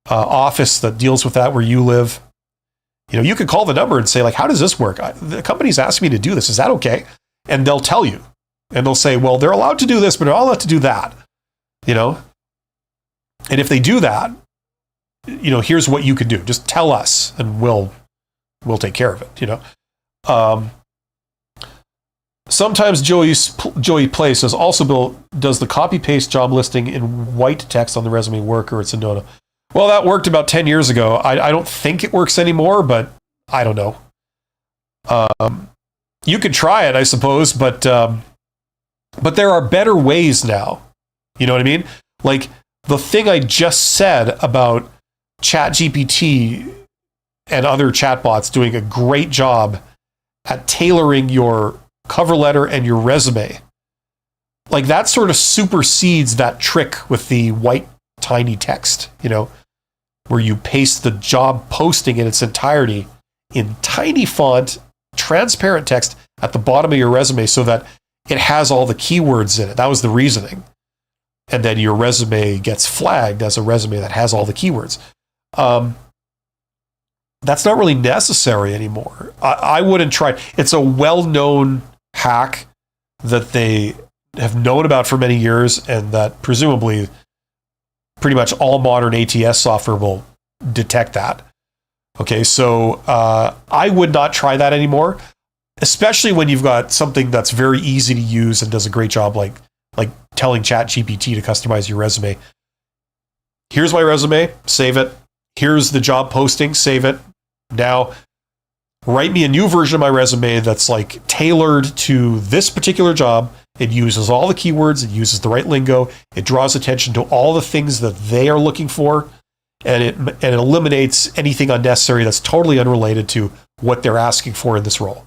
office that deals with that where you live. You could call the number and say, like, how does this work? The company's asked me to do this. Is that okay? And they'll tell you. And they'll say, well, they're allowed to do this, but they're not allowed to do that. And if they do that, here's what you can do. Just tell us and we'll take care of it, Sometimes Joey Play says, also Bill, does the copy-paste job listing in white text on the resume work, or it's a no-no? Well, that worked about 10 years ago. I don't think it works anymore, but I don't know. You could try it, I suppose, but there are better ways now. You know what I mean? Like the thing I just said about ChatGPT and other chatbots doing a great job at tailoring your cover letter and your resume. Like that sort of supersedes that trick with the white tiny text, where you paste the job posting in its entirety in tiny font, transparent text at the bottom of your resume so that it has all the keywords in it. That was the reasoning. And then your resume gets flagged as a resume that has all the keywords. That's not really necessary anymore. I wouldn't try. It's a well-known hack that they have known about for many years, and that presumably pretty much all modern ATS software will detect that. Okay, so I would not try that anymore, especially when you've got something that's very easy to use and does a great job, like telling ChatGPT to customize your resume. Here's my resume, save it. Here's the job posting, save it. Now, write me a new version of my resume that's like tailored to this particular job. It uses all the keywords, it uses the right lingo, it draws attention to all the things that they are looking for, and it eliminates anything unnecessary that's totally unrelated to what they're asking for in this role.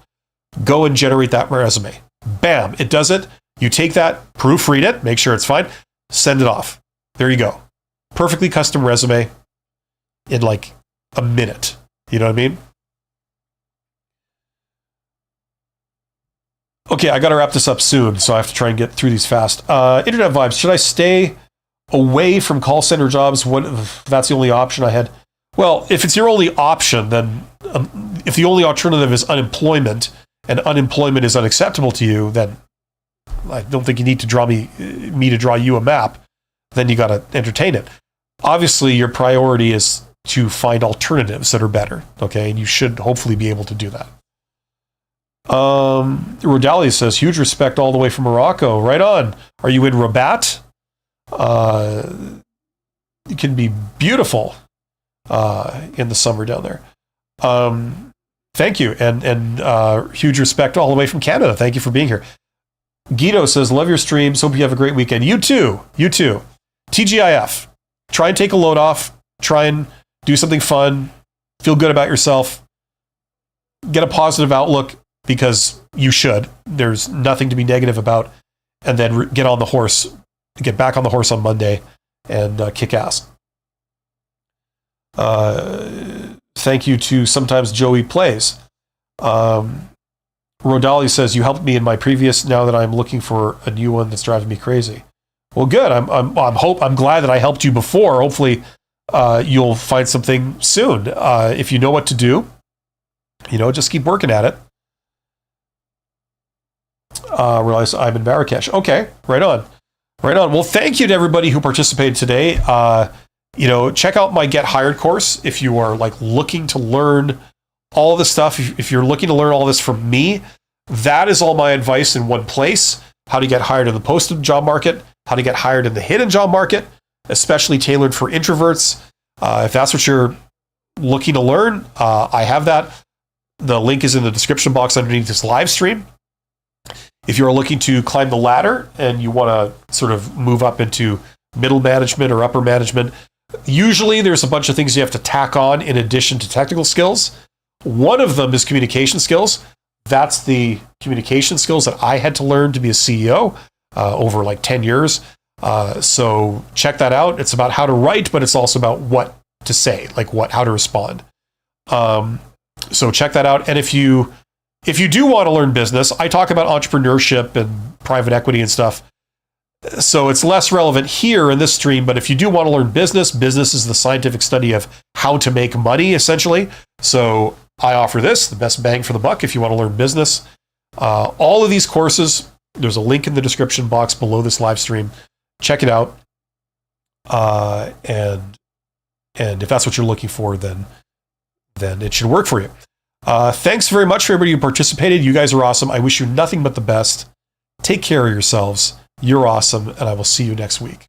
Go and generate that resume. Bam, it does it. You take that, proofread it, make sure it's fine, send it off. There you go. Perfectly custom resume in like a minute. You know what I mean? Okay, I got to wrap this up soon, so I have to try and get through these fast. Internet vibes. Should I stay away from call center jobs? What if that's the only option I had? Well, if it's your only option, then if the only alternative is unemployment, and unemployment is unacceptable to you, then I don't think you need to draw me to draw you a map. Then you got to entertain it. Obviously, your priority is to find alternatives that are better. Okay, and you should hopefully be able to do that. Rodalia says, huge respect all the way from Morocco. Right on. Are you in Rabat? It can be beautiful in the summer down there. Thank you. And huge respect all the way from Canada. Thank you for being here. Guido says, love your streams. Hope you have a great weekend. You too. TGIF. Try and take a load off. Try and do something fun. Feel good about yourself. Get a positive outlook, because you should. There's nothing to be negative about. And then get back on the horse on Monday and kick ass. Thank you to Sometimes Joey Plays. Rodali says, you helped me in my previous, now that I'm looking for a new one that's driving me crazy. Well, good. I'm glad that I helped you before. Hopefully you'll find something soon. If you know what to do, just keep working at it. Realize I'm in Marrakesh. Okay, right on. Well, thank you to everybody who participated today. Check out my Get Hired course if you are looking to learn all this stuff. If you're looking to learn all this from me, that is all my advice in one place. How to get hired in the posted job market, how to get hired in the hidden job market, especially tailored for introverts. If that's what you're looking to learn, I have that. The link is in the description box underneath this live stream. If you're looking to climb the ladder and you want to sort of move up into middle management or upper management, usually there's a bunch of things you have to tack on in addition to technical skills. One of them is communication skills. That's the communication skills that I had to learn to be a CEO over 10 years. So check that out. It's about how to write, but it's also about what to say, how to respond. So check that out. And if you do want to learn business, I talk about entrepreneurship and private equity and stuff. So it's less relevant here in this stream, but if you do want to learn business is the scientific study of how to make money, essentially. So I offer this, the best bang for the buck, if you want to learn business. All of these courses, there's a link in the description box below this live stream. Check it out. And if that's what you're looking for, then it should work for you. Thanks very much for everybody who participated. You guys are awesome. I wish you nothing but the best. Take care of yourselves. You're awesome, and I will see you next week.